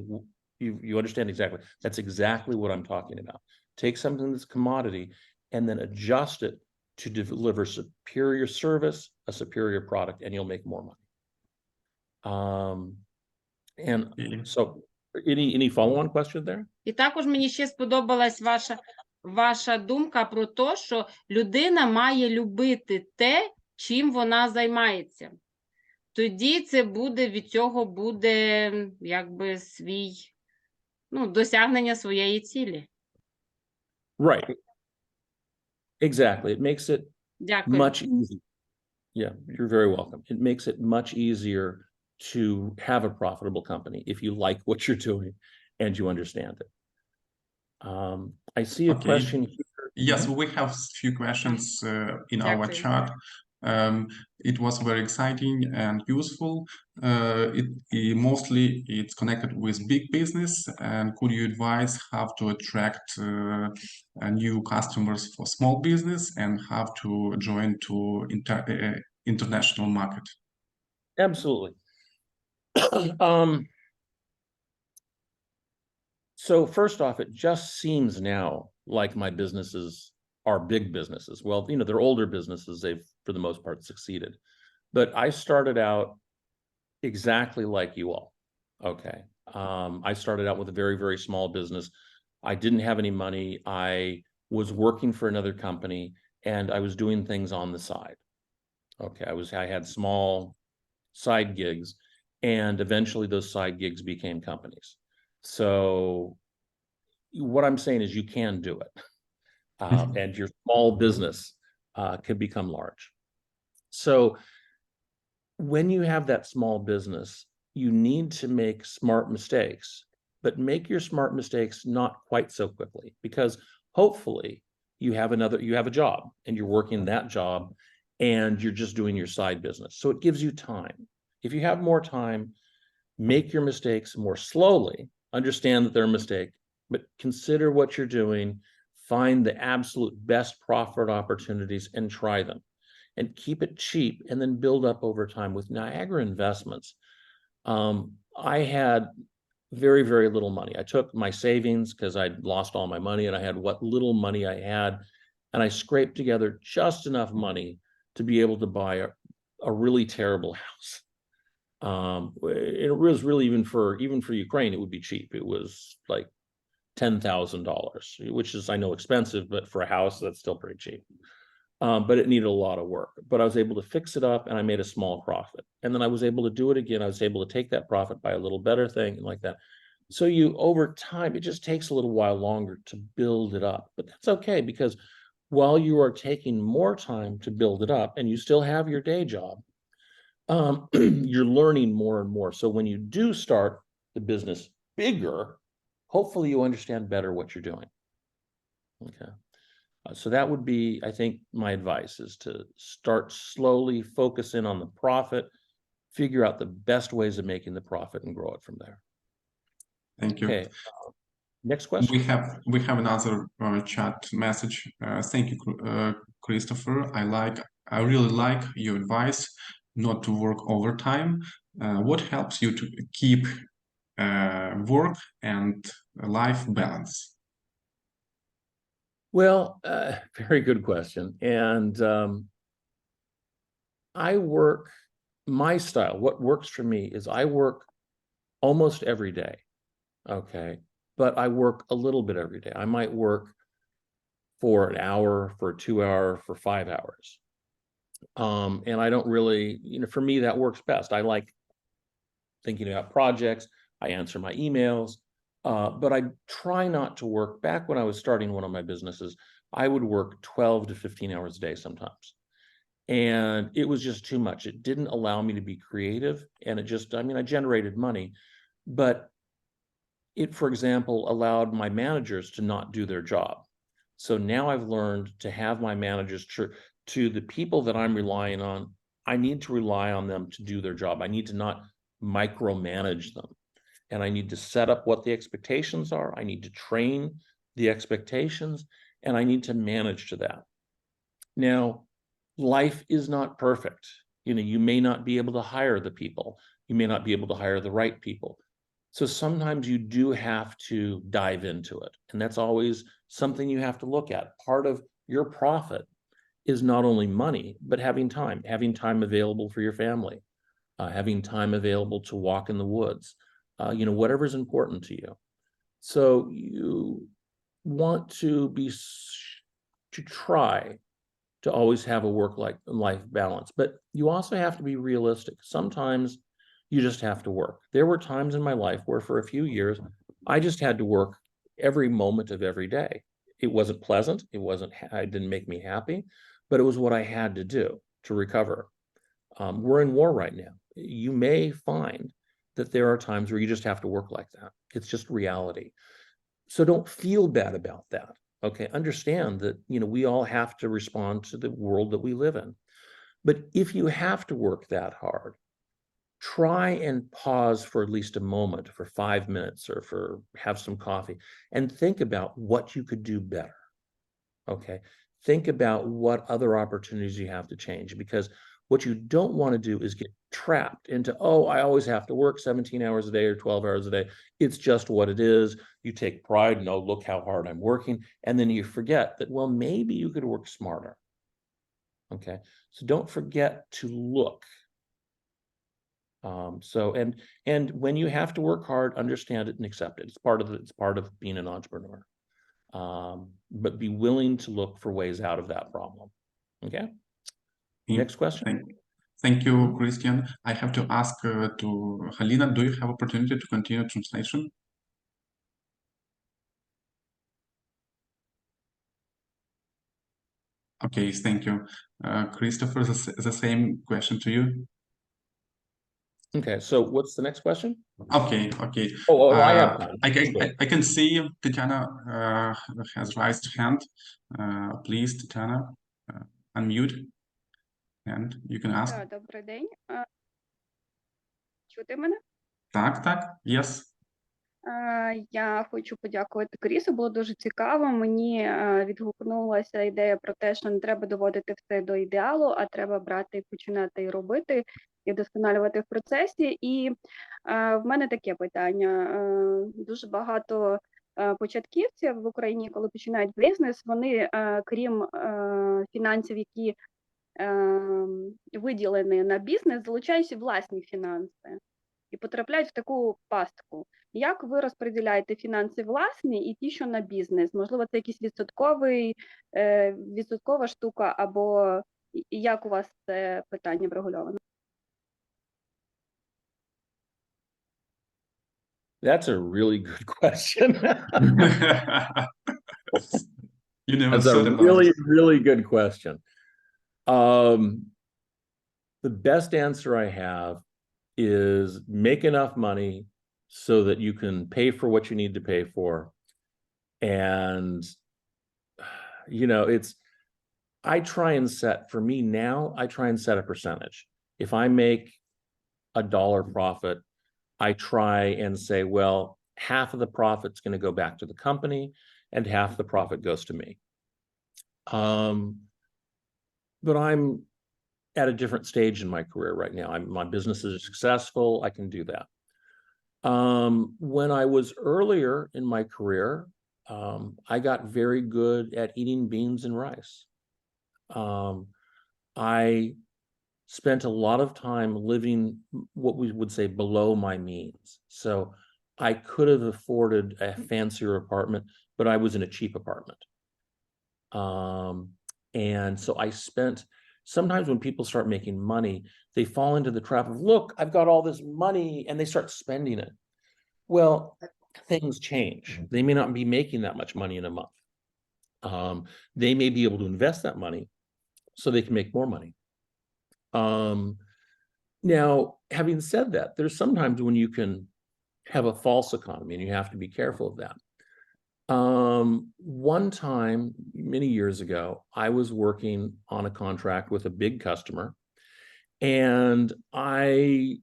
you understand exactly, that's exactly what I'm talking about. Take something that's commodity and then adjust it to deliver superior service, a superior product, and you'll make more money. So any follow-on question there? І також мені ще сподобалась ваша думка про те, що людина має любити те, чим вона займається. Тоді це буде, від цього буде, якби, досягнення своєї цілі. Right. Exactly. It makes it Дякую. much easier. Yeah, you're very welcome. It makes it much easier to have a profitable company if you like what you're doing and you understand it. I see a question here. Yes, we have a few questions in our chat. It was very exciting and useful. Mostly it's connected with big business. And could you advise how to attract new customers for small business and how to join to international market? Absolutely. So first off, it just seems now like my businesses are big businesses. Well, they're older businesses. They've, for the most part, succeeded. But I started out exactly like you all. Okay. I started out with a very, very small business. I didn't have any money. I was working for another company and I was doing things on the side. Okay. I had small side gigs, and eventually those side gigs became companies. So what I'm saying is you can do it. and your small business can become large. So when you have that small business, you need to make smart mistakes, but make your smart mistakes not quite so quickly, because hopefully you have a job and you're working that job and you're just doing your side business. So it gives you time. If you have more time, make your mistakes more slowly, understand that they're a mistake, but consider what you're doing, find the absolute best profit opportunities and try them, and keep it cheap, and then build up over time. With Niagara Investments, I had very, very little money. I took my savings because I'd lost all my money, and I had what little money I had, and I scraped together just enough money to be able to buy a really terrible house. It was really, even for Ukraine, it would be cheap. It was like $10,000, which is, I know, expensive, but for a house, that's still pretty cheap. But it needed a lot of work. But I was able to fix it up, and I made a small profit. And then I was able to do it again. I was able to take that profit, buy a little better thing, and like that. So over time, it just takes a little while longer to build it up. But that's okay, because while you are taking more time to build it up, and you still have your day job, you're learning more and more. So when you do start the business bigger, hopefully you understand better what you're doing. Okay. So that would be, I think, my advice is to start slowly, focus in on the profit, figure out the best ways of making the profit, and grow it from there. Thank you. Okay. Next question. We have another chat message. Thank you, Christopher. I really like your advice not to work overtime. What helps you to keep work and life balance? Well, very good question. And my style, what works for me is I work almost every day. Okay. But I work a little bit every day. I might work for an hour, for 2 hours, for 5 hours. And I don't really, for me, that works best. I like thinking about projects. I answer my emails, but I try not to work. Back when I was starting one of my businesses, I would work 12 to 15 hours a day sometimes. And it was just too much. It didn't allow me to be creative. And I generated money, but it, for example, allowed my managers to not do their job. So now I've learned to have my managers to the people that I'm relying on. I need to rely on them to do their job. I need to not micromanage them. And I need to set up what the expectations are. I need to train the expectations, and I need to manage to that. Now, life is not perfect. You may not be able to hire the people. You may not be able to hire the right people. So sometimes you do have to dive into it. And that's always something you have to look at. Part of your profit is not only money, but having time available for your family, having time available to walk in the woods, whatever's important to you. So you want to try to always have a work-life balance, but you also have to be realistic. Sometimes you just have to work. There were times in my life where for a few years, I just had to work every moment of every day. It wasn't pleasant. It didn't make me happy, but it was what I had to do to recover. We're in war right now. You may find that there are times where you just have to work like that. It's just reality. So don't feel bad about that. Okay, understand that, we all have to respond to the world that we live in. But if you have to work that hard, try and pause for at least a moment, for 5 minutes, or have some coffee, and think about what you could do better. Okay, think about what other opportunities you have to change, because what you don't want to do is get trapped into, I always have to work 17 hours a day or 12 hours a day. It's just what it is. You take pride, no, look how hard I'm working. And then you forget that, well, maybe you could work smarter. Okay, so don't forget to look. And when you have to work hard, understand it and accept it. It's part of being an entrepreneur. But be willing to look for ways out of that problem. Okay. Next question. Thank you, Christian. I have to ask to Halina, do you have opportunity to continue translation? Okay, thank you. Christopher, the same question to you. Okay, so what's the next question? Okay. I have time. I can see Tatiana has raised hand. Please, Tatiana, unmute, and you can ask. Так, добрий день. Чути мене? Так, yes. Я хочу подякувати Крісу, було дуже цікаво. Мені відгукнулася ідея про те, що не треба доводити все до ідеалу, а треба брати і починати і робити, і вдосконалювати в процесі. І в мене таке питання. Дуже багато початківців в Україні, коли починають бізнес, вони, крім фінансів, які виділені на бізнес, залучають і власні фінанси і потрапляють в таку пастку. Як ви розподіляєте фінанси власні і ті, що на бізнес? Можливо, це якийсь відсоткова штука, або як у вас це питання врегульовано? That's a really good question. You never That's a thought about really, it. really good question. The best answer I have is make enough money so that you can pay for what you need to pay for. And, I try and set, for me now, I try and set a percentage. If I make $1 profit, I try and say, well, half of the profit's going to go back to the company and half the profit goes to me. But I'm at a different stage in my career right now. My business is successful. I can do that. When I was earlier in my career, I got very good at eating beans and rice. I spent a lot of time living what we would say below my means. So I could have afforded a fancier apartment, but I was in a cheap apartment. And so I spent, sometimes when people start making money, they fall into the trap of, look, I've got all this money, and they start spending it. Well, things change. They may not be making that much money in a month. They may be able to invest that money so they can make more money. Now, having said that, there's sometimes when you can have a false economy, and you have to be careful of that. One time, many years ago, I was working on a contract with a big customer, and I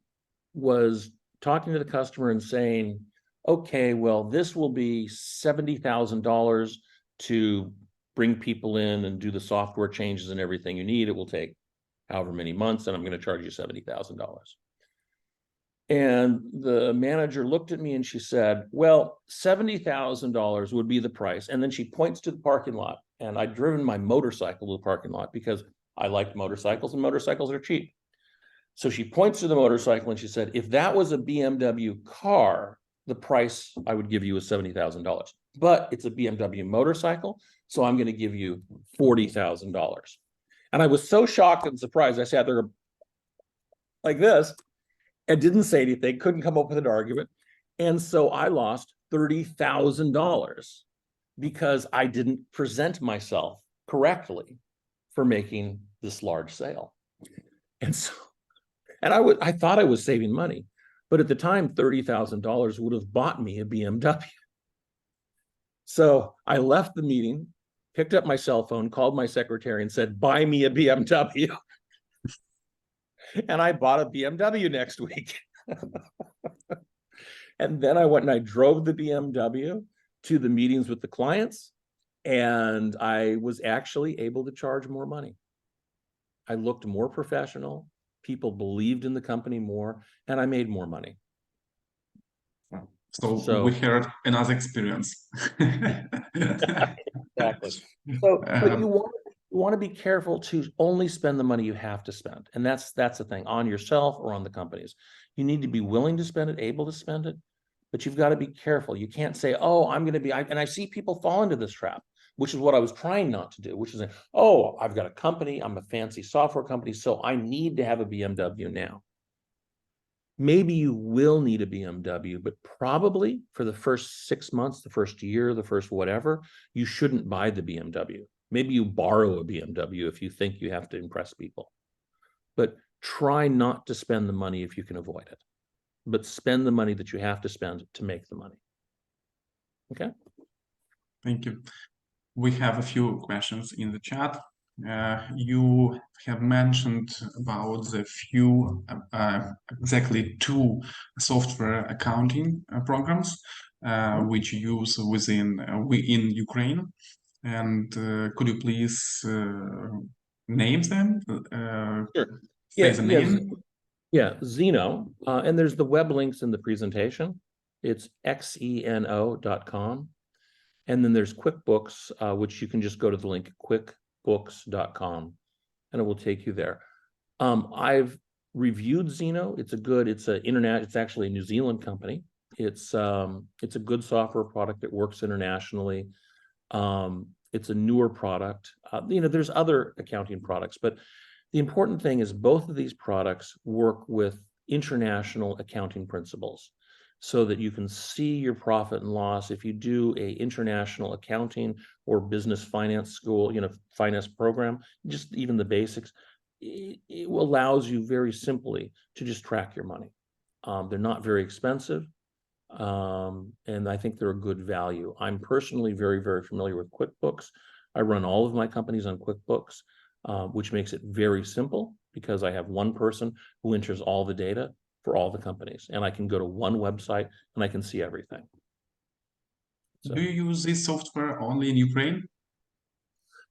was talking to the customer and saying, okay, well, this will be $70,000 to bring people in and do the software changes and everything you need. It will take however many months, and I'm going to charge you $70,000. And the manager looked at me and she said, well, $70,000 would be the price. And then she points to the parking lot, and I'd driven my motorcycle to the parking lot because I liked motorcycles, and motorcycles are cheap. So she points to the motorcycle and she said, if that was a BMW car, the price I would give you is $70,000, but it's a BMW motorcycle, so I'm going to give you $40,000. And I was so shocked and surprised. I sat there like this and didn't say anything, couldn't come up with an argument. And so I lost $30,000 because I didn't present myself correctly for making this large sale. And so, I thought I was saving money, but at the time, $30,000 would have bought me a BMW. So I left the meeting, picked up my cell phone, called my secretary and said, buy me a BMW. And I bought a BMW next week. And then I went and I drove the BMW to the meetings with the clients, and I was actually able to charge more money. I looked more professional. People believed in the company more, and I made more money. So we heard another experience. Exactly. So, but you want to be careful to only spend the money you have to spend. And that's the thing, on yourself or on the companies. You need to be willing to spend it, able to spend it, but you've got to be careful. You can't say, oh, I'm going to be, and I see people fall into this trap, which is what I was trying not to do, which is, oh, I've got a company, I'm a fancy software company, so I need to have a BMW now. Maybe you will need a BMW, but probably for the first 6 months, the first year, the first whatever, you shouldn't buy the BMW. Maybe you borrow a BMW if you think you have to impress people. But try not to spend the money if you can avoid it. But spend the money that you have to spend to make the money. Okay? Thank you. We have a few questions in the chat. You have mentioned about the few, exactly 2 software accounting programs which you use within Ukraine. And could you please name them? Sure. Say the name. Yeah, Xeno. And there's the web links in the presentation. It's xeno.com. And then there's QuickBooks, which you can just go to the link quickbooks.com, and it will take you there. I've reviewed Xeno. It's actually a New Zealand company. It's a good software product that works internationally. It's a newer product. There's other accounting products, but the important thing is both of these products work with international accounting principles, so that you can see your profit and loss. If you do a international accounting or business finance school, finance program, just even the basics, it allows you very simply to just track your money. They're not very expensive, and I think they're a good value. I'm personally very, very familiar with QuickBooks. I run all of my companies on QuickBooks, which makes it very simple because I have one person who enters all the data for all the companies, and I can go to one website and I can see everything. So, do you use this software only in Ukraine?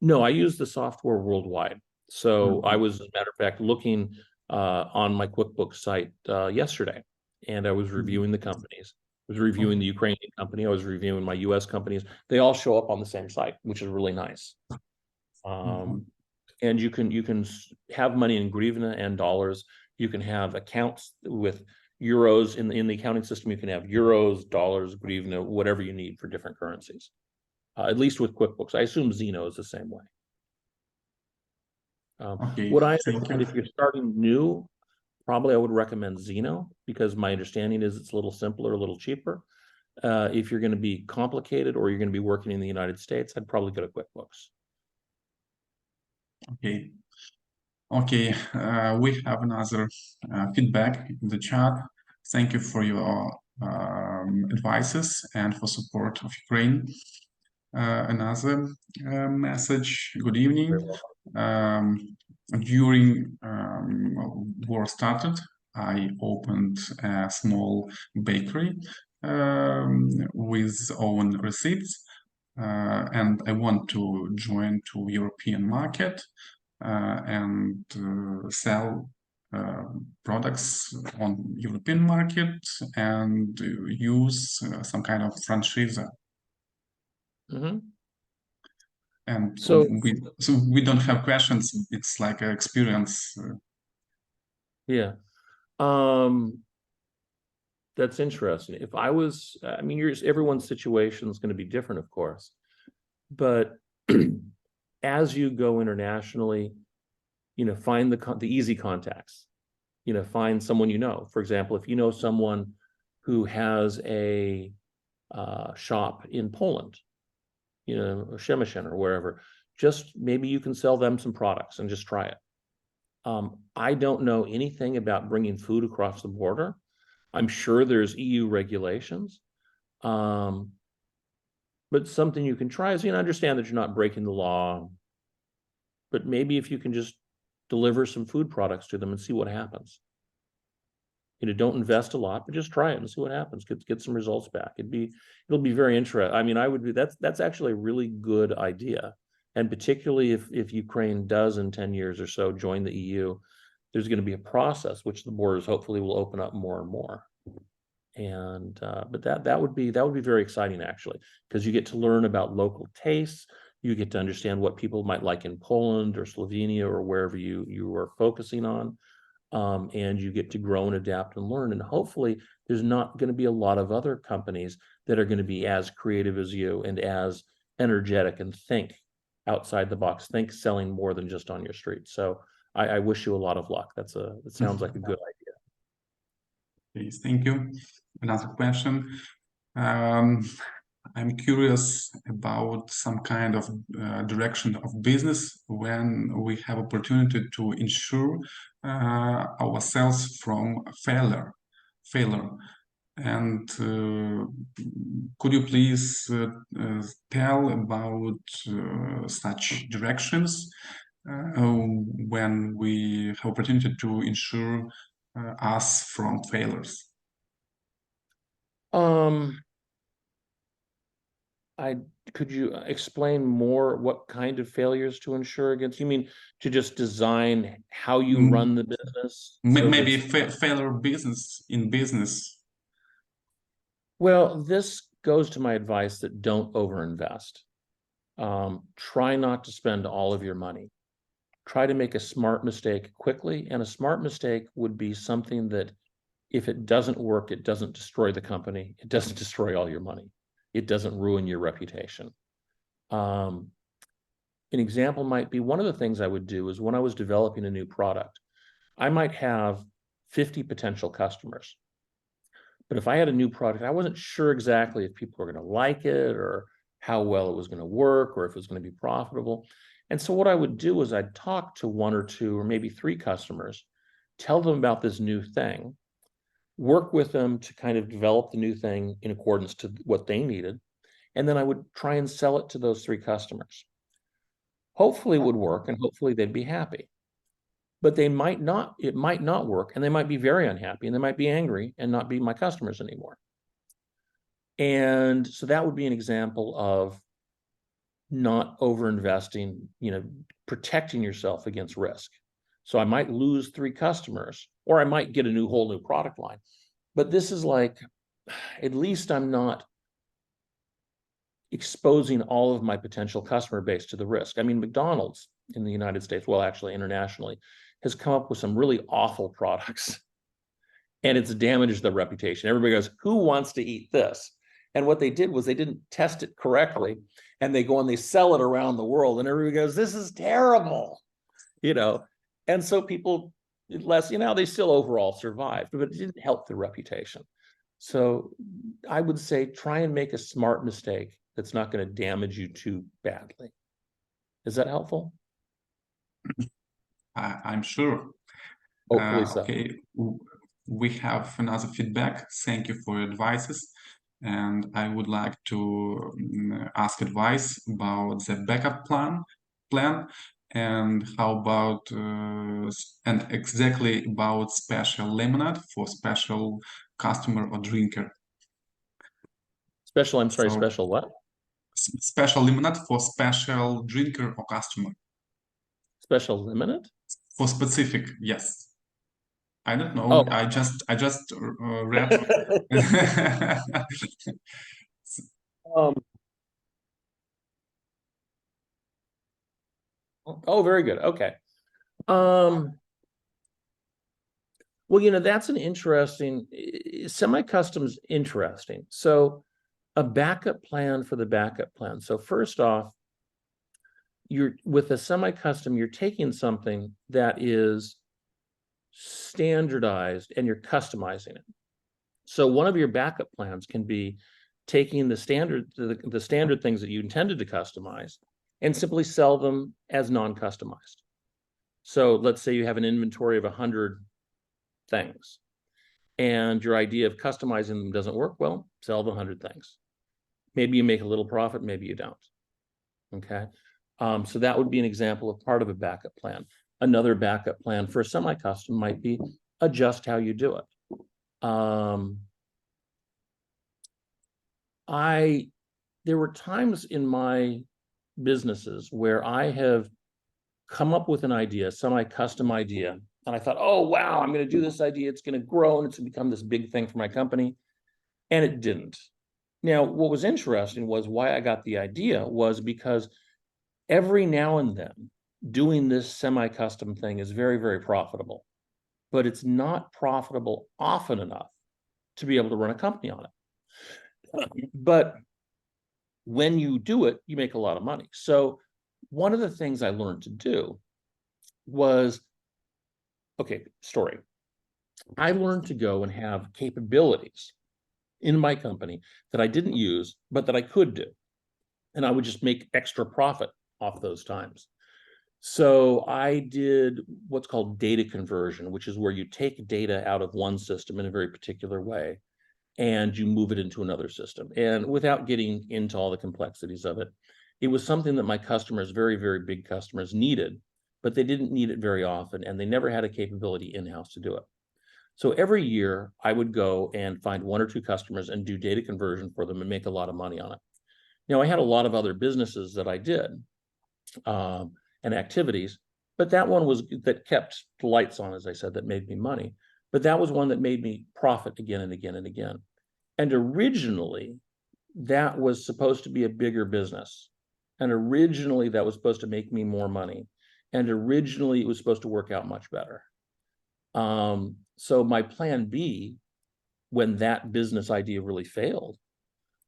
No, I use the software worldwide. So I was, as a matter of fact, looking on my QuickBooks site yesterday, and I was reviewing the companies. I was reviewing the Ukrainian company. I was reviewing my US companies. They all show up on the same site, which is really nice. And you can have money in hryvnia and dollars. You can have accounts with euros in the accounting system. You can have euros, dollars, hryvnia, whatever you need for different currencies. At least with QuickBooks. I assume Xeno is the same way. Okay, What I thank understand, you. if you're starting new, probably I would recommend Xeno, because my understanding is it's a little simpler, a little cheaper. If you're going to be complicated or you're going to be working in the United States, I'd probably go to QuickBooks. Okay. Okay, we have another feedback in the chat. Thank you for your advices and for support of Ukraine. Another message. Good evening. During war started, I opened a small bakery with own receipts, and I want to join to European market and sell products on European market and use some kind of franchise. And So we don't have questions. It's like an experience. Yeah. That's interesting. If I was, I mean, everyone's situation is going to be different, of course, but as you go internationally, find the easy contacts, find someone, for example, if you know someone who has a shop in Poland, or Przemysl or wherever, just maybe you can sell them some products and just try it. I don't know anything about bringing food across the border. I'm sure there's EU regulations, but something you can try is, understand that you're not breaking the law, but maybe if you can just deliver some food products to them and see what happens. Don't invest a lot, but just try it and see what happens. Get some results back. It'll be very interesting. I mean, that's actually a really good idea. And particularly if Ukraine does in 10 years or so join the EU, there's going to be a process which the borders hopefully will open up more and more. And but that would be very exciting, actually, because you get to learn about local tastes. You get to understand what people might like in Poland or Slovenia or wherever you are focusing on. And you get to grow and adapt and learn. And hopefully there's not going to be a lot of other companies that are going to be as creative as you and as energetic and think outside the box, think selling more than just on your street. So I wish you a lot of luck. It sounds like a good idea. Please, thank you. Another question. I'm curious about some kind of direction of business when we have opportunity to insure ourselves from failure. And could you please tell about such directions when we have opportunity to insure us from failures? Could you explain more what kind of failures to insure against? You mean to just design how you run the business? So Maybe failure in business. Well, this goes to my advice that don't overinvest. Try not to spend all of your money. Try to make a smart mistake quickly, and a smart mistake would be something that if it doesn't work, it doesn't destroy the company. It doesn't destroy all your money. It doesn't ruin your reputation. An example might be one of the things I would do is when I was developing a new product, I might have 50 potential customers. But if I had a new product, I wasn't sure exactly if people were going to like it or how well it was going to work or if it was going to be profitable. And so what I would do is I'd talk to 1 or 2 or maybe 3 customers, tell them about this new thing, work with them to kind of develop the new thing in accordance to what they needed. And then I would try and sell it to those 3 customers. Hopefully it would work and hopefully they'd be happy. But it might not work, and they might be very unhappy and they might be angry and not be my customers anymore. And so that would be an example of not overinvesting, protecting yourself against risk. So I might lose 3 customers, or I might get a whole new product line. But this is like, at least I'm not exposing all of my potential customer base to the risk. I mean, McDonald's in the United States, well, actually internationally, has come up with some really awful products, and it's damaged their reputation. Everybody goes, who wants to eat this? And what they did was they didn't test it correctly, and they go and they sell it around the world, and everybody goes, this is terrible, and so people they still overall survived, but it didn't help their reputation. So I would say try and make a smart mistake that's not going to damage you too badly. Is that helpful? I'm sure. Hopefully so. Okay, we have another feedback. Thank you for your advices. And I would like to ask advice about the backup plan, and how about and exactly about special lemonade for special customer or drinker. Special what? Special lemonade for special drinker or customer. Special lemonade? For specific, yes. I don't know. I just read. Very good. Okay. Well, that's an interesting, semi-custom's interesting. So a backup plan for the backup plan. So first off, with a semi-custom, you're taking something that is standardized and you're customizing it. So one of your backup plans can be taking the standard things that you intended to customize and simply sell them as non-customized. So let's say you have an inventory of 100 things and your idea of customizing them doesn't work. Well, sell the 100 things. Maybe you make a little profit, maybe you don't. Okay. So that would be an example of part of a backup plan. Another backup plan for a semi-custom might be adjust how you do it. There were times in my businesses where I have come up with an idea, semi-custom idea, and I thought, oh, wow, I'm going to do this idea. It's going to grow and it's going to become this big thing for my company. And it didn't. Now, what was interesting was why I got the idea was because every now and then doing this semi-custom thing is very, very profitable, but it's not profitable often enough to be able to run a company on it. But when you do it, you make a lot of money. So one of the things I learned to do was, okay, story. I learned to go and have capabilities in my company that I didn't use, but that I could do. And I would just make extra profit off those times. So I did what's called data conversion, which is where you take data out of one system in a very particular way and you move it into another system. And without getting into all the complexities of it, it was something that my customers, very, very big customers, needed, but they didn't need it very often, and they never had a capability in-house to do it. So every year I would go and find 1 or 2 customers and do data conversion for them and make a lot of money on it. Now, I had a lot of other businesses that I did and activities, but that one was that kept the lights on, as I said, that made me money. But that was one that made me profit again and again and again. And originally, that was supposed to be a bigger business. And originally, that was supposed to make me more money. And originally, it was supposed to work out much better. So my plan B, when that business idea really failed,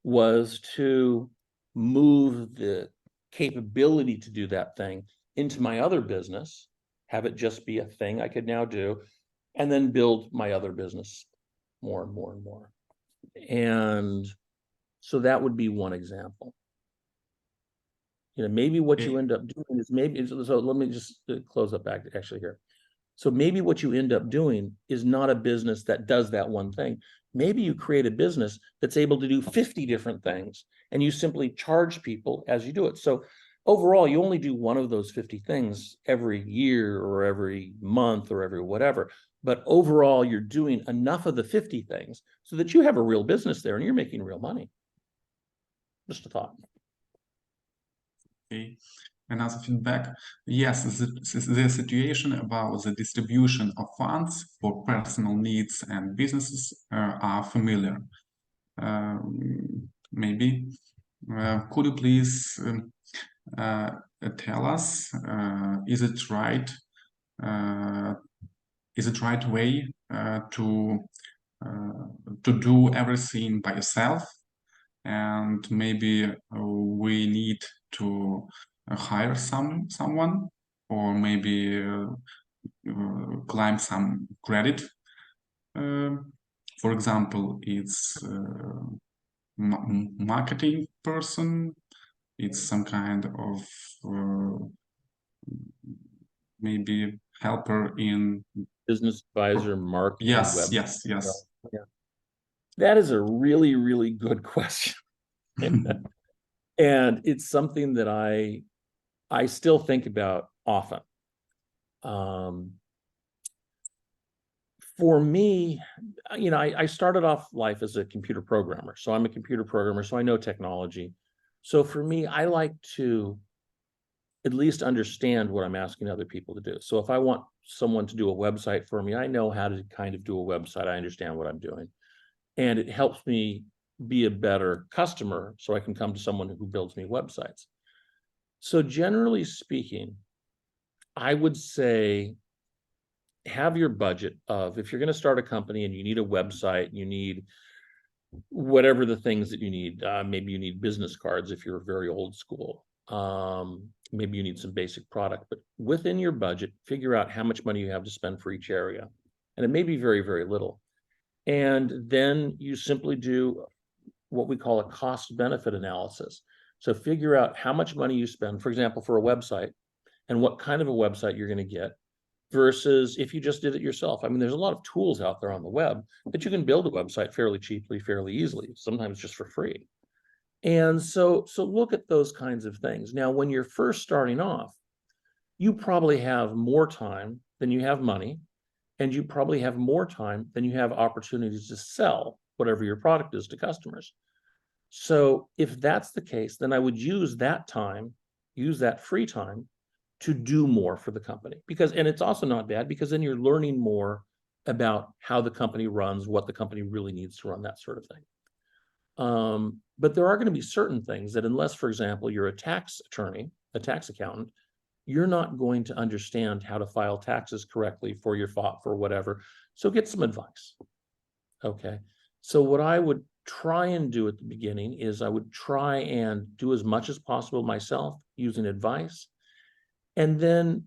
was to move the capability to do that thing into my other business, have it just be a thing I could now do, and then build my other business more and more and more. And so that would be one example. You know, maybe what you end up doing is maybe, so let me just close up back actually here. So maybe what you end up doing is not a business that does that one thing. Maybe you create a business that's able to do 50 different things, and you simply charge people as you do it. So overall, you only do one of those 50 things every year or every month or every whatever. But overall, you're doing enough of the 50 things so that you have a real business there and you're making real money. Just a thought. Okay. Another feedback. Yes, the situation about the distribution of funds for personal needs and businesses are familiar. Maybe could you please tell us, is it right way to do everything by yourself, and maybe we need to hire someone, or maybe climb some credit? For example, it's marketing person, it's some kind of maybe helper in business advisor, marketing, yes, web. yes. Yeah. That is a really, really good question. And it's something that I still think about often. For me, you know, I started off life as a computer programmer. So I'm a computer programmer, so I know technology. So for me, I like to at least understand what I'm asking other people to do. So if I want someone to do a website for me, I know how to kind of do a website. I understand what I'm doing. And it helps me be a better customer so I can come to someone who builds me websites. So generally speaking, I would say have your budget of, if you're going to start a company and you need a website, you need whatever the things that you need. Maybe you need business cards if you're very old school. Maybe you need some basic product, but within your budget, figure out how much money you have to spend for each area. And it may be very, very little. And then you simply do what we call a cost benefit analysis. So figure out how much money you spend, for example, for a website, and what kind of a website you're going to get versus if you just did it yourself. I mean, there's a lot of tools out there on the web that you can build a website fairly cheaply, fairly easily, sometimes just for free. And so look at those kinds of things. Now, when you're first starting off, you probably have more time than you have money, and you probably have more time than you have opportunities to sell whatever your product is to customers. So if that's the case, then I would use that time, use that free time to do more for the company. And it's also not bad, because then you're learning more about how the company runs, what the company really needs to run, that sort of thing. But there are going to be certain things that, unless, for example, you're a tax attorney, a tax accountant, you're not going to understand how to file taxes correctly for your for whatever. So get some advice. Okay. So what I would try and do at the beginning is I would try and do as much as possible myself using advice, and then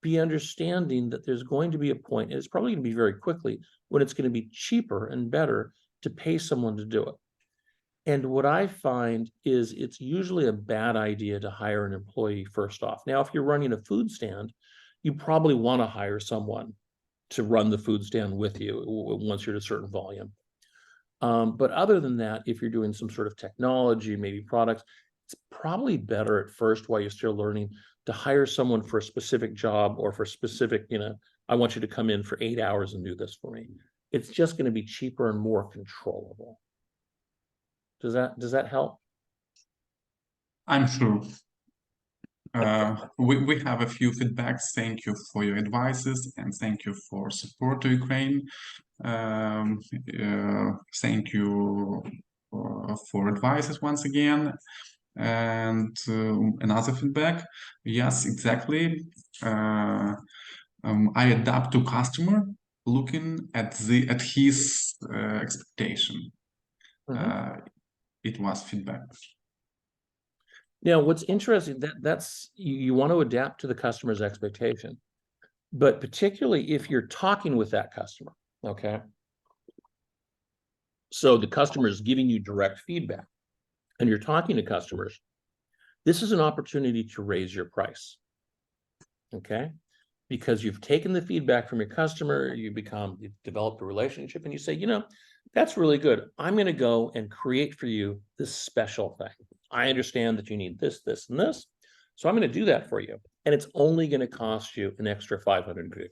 be understanding that there's going to be a point, and it's probably going to be very quickly, when it's going to be cheaper and better to pay someone to do it. And what I find is it's usually a bad idea to hire an employee first off. Now, if you're running a food stand, you probably want to hire someone to run the food stand with you once you're at a certain volume. But other than that, if you're doing some sort of technology, maybe products, it's probably better at first while you're still learning to hire someone for a specific job or for specific, I want you to come in for 8 hours and do this for me. It's just going to be cheaper and more controllable. Does that help? I'm sure. We have a few feedbacks. Thank you for your advices and thank you for support to Ukraine. Thank you for advices once again. And another feedback. Yes, exactly. I adapt to customer looking at his expectation. It was feedback. Now, what's interesting, that's you want to adapt to the customer's expectation, but particularly if you're talking with that customer, okay? So the customer is giving you direct feedback and you're talking to customers, this is an opportunity to raise your price, okay? Because you've taken the feedback from your customer, you've developed a relationship, and you say, that's really good. I'm going to go and create for you this special thing. I understand that you need this, this, and this. So I'm going to do that for you. And it's only going to cost you an extra 500 hryvnia.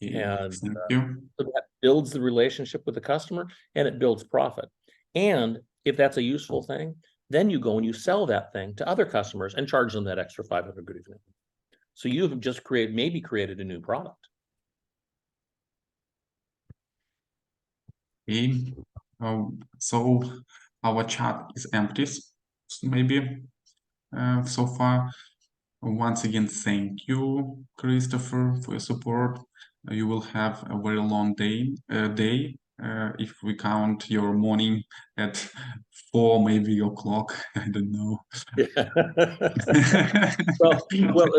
Okay, And thank you. so that builds the relationship with the customer and it builds profit. And if that's a useful thing, then you go and you sell that thing to other customers and charge them that extra 500 hryvnia. So you've just maybe created a new product. Okay. So our chat is empty, maybe so far. Once again, thank you, Christopher, for your support. You will have a very long day. If we count your morning at 4, maybe o'clock, I don't know. Yeah. well,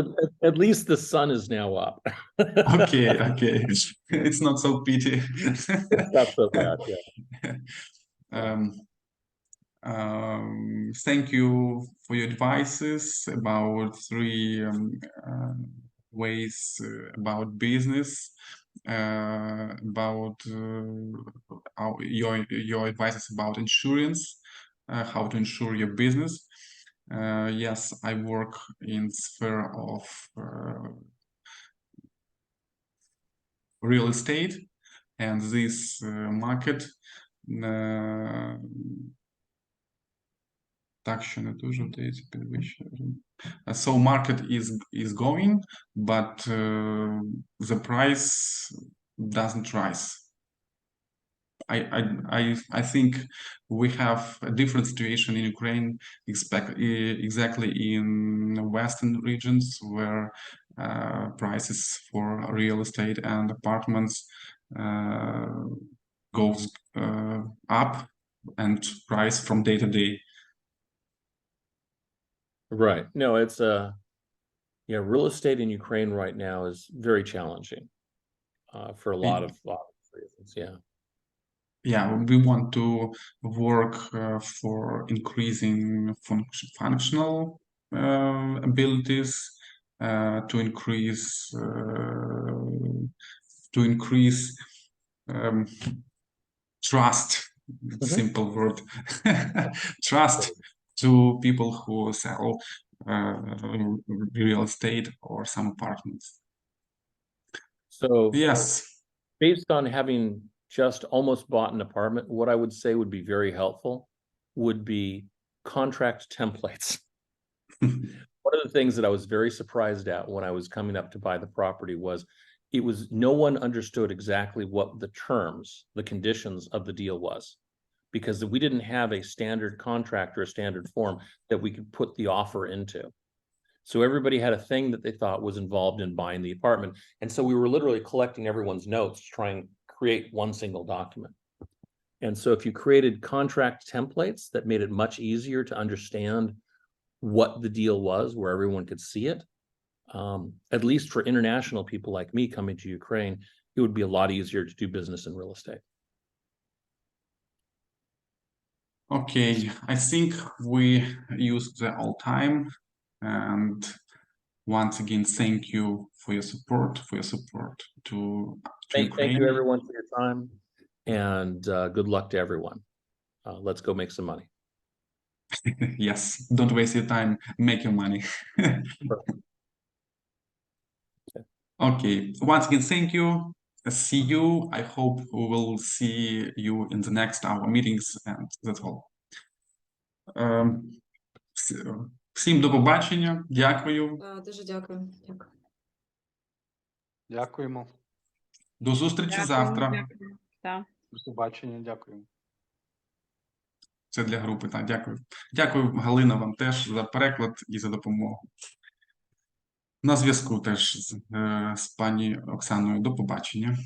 at least the sun is now up. Okay. It's not so pity. It's not so bad, yeah. Thank you for your advices about 3 ways about business, about your advices about insurance, how to insure your business. Yes, I work in sphere of real estate, and this market. So market is going, but the price doesn't rise. I think we have a different situation in Ukraine, exactly in Western regions where prices for real estate and apartments goes up and price from day to day. Right. No, it's real estate in Ukraine right now is very challenging for a lot of reasons. Yeah. Yeah, we want to work for increasing functional abilities, to increase trust. Simple word. Trust to people who sell real estate or some apartments. So yes, based on having just almost bought an apartment, what I would say would be very helpful would be contract templates. One of the things that I was very surprised at when I was coming up to buy the property was no one understood exactly what the terms, the conditions of the deal was, because we didn't have a standard contract or a standard form that we could put the offer into. So everybody had a thing that they thought was involved in buying the apartment. And so we were literally collecting everyone's notes, trying to create one single document. And so if you created contract templates that made it much easier to understand what the deal was, where everyone could see it, at least for international people like me coming to Ukraine, it would be a lot easier to do business in real estate. Okay, I think we used the all time, and once again, thank you for your support, to Thank Ukraine. you everyone for your time, and good luck to everyone. Let's go make some money. Yes, don't waste your time, make your money. Okay, once again, thank you. See you. I hope we will see you in the next our meetings, and that's all. Всім до побачення. Дякую. Дуже дякую. Дякую. Дякуємо. До зустрічі завтра. Дякую. Так. До побачення, дякую. Це для групи. Так, дякую. Дякую, Галина, вам теж за переклад і за допомогу. На зв'язку теж з пані Оксаною. До побачення.